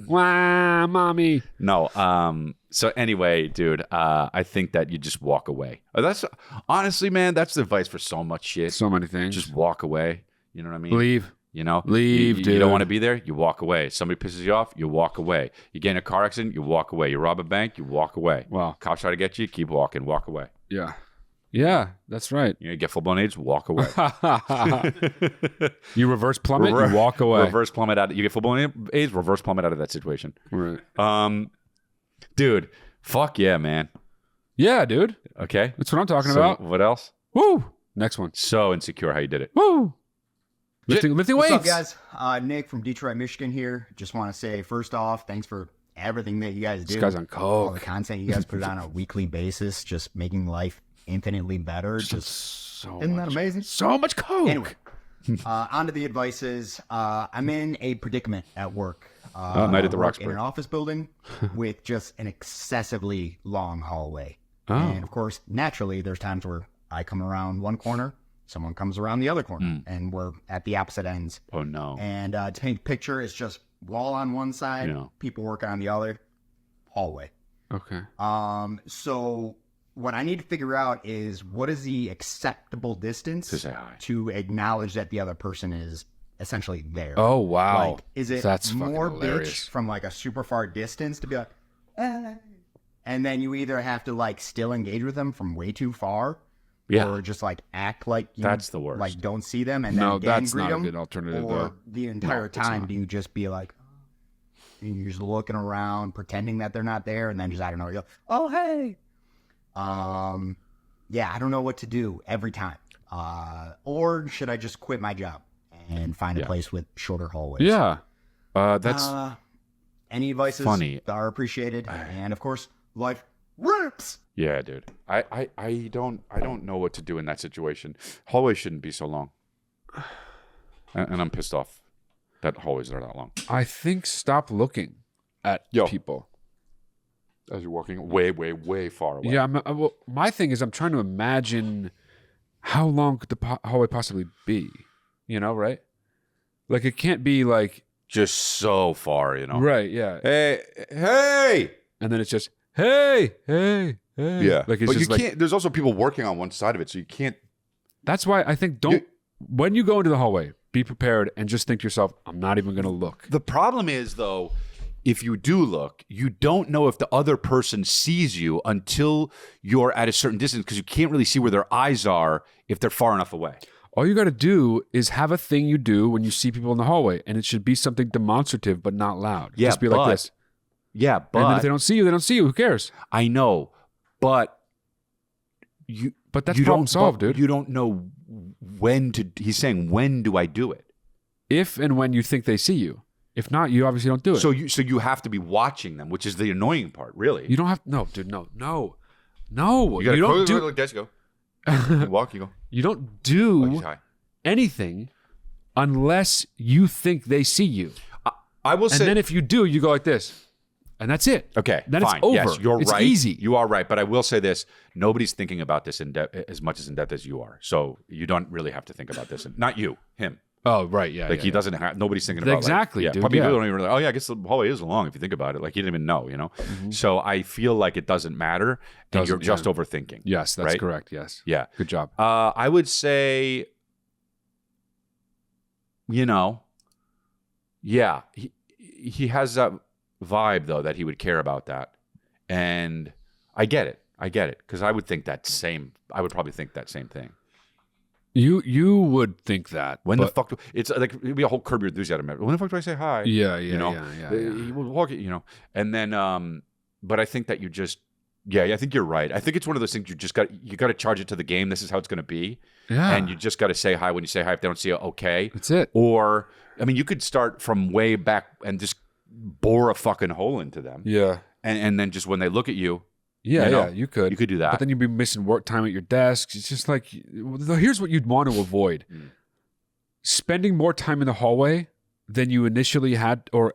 Wow, mommy. No. So anyway, dude, I think that you just walk away. That's honestly, man, that's the advice for so much shit. So many things. Just walk away. You know what I mean? Leave. Leave, dude. You don't want to be there, you walk away. Somebody pisses you off, you walk away. You get in a car accident, you walk away. You rob a bank, you walk away. Wow. Cops try to get you, keep walking, walk away. Yeah, that's right. You get full-blown AIDS, walk away. You reverse plummet, you walk away. Reverse plummet out. You get full-blown AIDS, reverse plummet out of that situation. Right. Dude, fuck yeah, man. Yeah, dude. Okay. That's what I'm talking about. What else? Woo. Next one. So insecure how you did it. Woo. Lifting weights. What's up, guys? Nick from Detroit, Michigan here. Just want to say, first off, thanks for everything that you guys do. This guy's on coke. All the content you guys put on a weekly basis, just making life infinitely better. Isn't that amazing? So much coke. Anyway, on to the advices. I'm in a predicament at work. Night at the Roxbury. In an office building with just an excessively long hallway. And of course, naturally, there's times where I come around one corner, someone comes around the other corner, and we're at the opposite ends. Oh, no. And to paint a picture, it's just wall on one side, people working on the other, hallway. Okay. So what I need to figure out is, what is the acceptable distance to acknowledge that the other person is essentially there? Oh, wow. Like, is it more bitch from like a super far distance to be like, and then you either have to like still engage with them from way too far, or just like act like you that's the worst. Like don't see them, and then again that's greet not them, a good alternative. Or the entire time do you just be like, you're just looking around, pretending that they're not there, and then just I don't know, you go, oh hey, I don't know what to do every time. Or should I just quit my job and find a place with shorter hallways? Yeah, that's any advices funny. Are appreciated, and of course, life rips. Yeah, dude. I don't know what to do in that situation. Hallways shouldn't be so long, and I'm pissed off that hallways are that long. I think stop looking at people as you're walking way far away. Yeah. Well, my thing is, I'm trying to imagine how long could the hallway possibly be. Right? Like it can't be like just so far. Right? Yeah. Hey, and then it's just hey. Yeah, like it's but just you can't. There's also people working on one side of it, so you can't. That's why I think when you go into the hallway, be prepared and just think to yourself, I'm not even going to look. The problem is though, if you do look, you don't know if the other person sees you until you're at a certain distance, because you can't really see where their eyes are if they're far enough away. All you got to do is have a thing you do when you see people in the hallway, and it should be something demonstrative but not loud. Yeah, just be like this. Yeah, but and then if they don't see you, they don't see you. Who cares? I know, but that's problem solved, dude. You don't know when to. He's saying, when do I do it? If and when you think they see you. If not, you obviously don't do it. So you have to be watching them, which is the annoying part, really. You don't have no, dude. No. You don't do like this. You go. You walk. You go. You don't do anything unless you think they see you. I will say. And then if you do, you go like this. And that's it. Okay, then fine. It's over. Yes, you're it's right. Easy. You are right. But I will say this: nobody's thinking about this in depth as much in depth as you are. So you don't really have to think about this. Not you, him. Oh, right. Yeah. Like he doesn't have. Nobody's thinking about exactly. Like, dude, people don't even. Oh yeah, I guess the hallway is long if you think about it. Like you didn't even know. Mm-hmm. So I feel like it doesn't matter, and you're just overthinking. Yes, that's right? correct. Yes. Yeah. Good job. I would say. Yeah, he has that vibe though that he would care about that, and I get it because I would think that same. I would probably think that same thing. You would think that. When the fuck? It's like it'd be a whole Curb Your Enthusiasm. When the fuck do I say hi? Yeah. He will walk it. And then, but I think that you just. Yeah, I think you're right. I think it's one of those things you got to charge it to the game. This is how it's going to be. Yeah. And you just got to say hi when you say hi. If they don't see it, okay. That's it. Or I mean, you could start from way back and just bore a fucking hole into them. Yeah. And then just when they look at you. Yeah, you could. You could do that. But then you'd be missing work time at your desk. It's just like, here's what you'd want to avoid. Spending more time in the hallway than you initially had or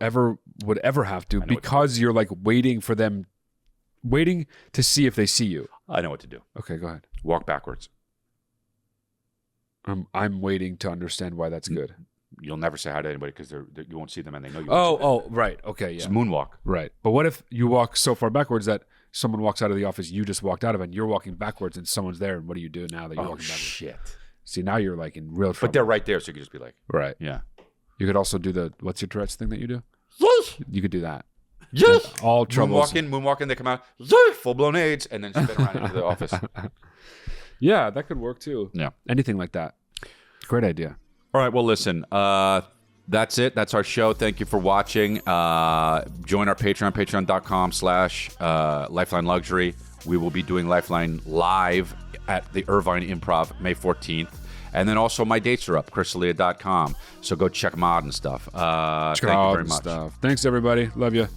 would ever have to because you're like waiting to see if they see you. I know what to do. Okay, go ahead. Walk backwards. I'm waiting to understand why that's good. You'll never say hi to anybody because you won't see them and they know you. Right. Okay, yeah. It's moonwalk. Right. But what if you walk so far backwards that someone walks out of the office you just walked out of and you're walking backwards and someone's there, and what do you do now that you're walking backwards? Shit. See, now you're like in real trouble. But they're right there, so you can just be like, right. Yeah. You could also do what's your Tourette's thing that you do? Yes. You could do that. Yes. And all trouble. Moonwalking, they come out, yes, full-blown AIDS, and then spin around into the office. Yeah, that could work too. Yeah. Anything like that. Great idea. All right, well, listen, that's it. That's our show. Thank you for watching. Join our Patreon, patreon.com/Lifeline Luxury. We will be doing Lifeline live at the Irvine Improv May 14th. And then also my dates are up, chrisdelia.com. So go check them out and stuff. Thank you very much. Thanks, everybody. Love you.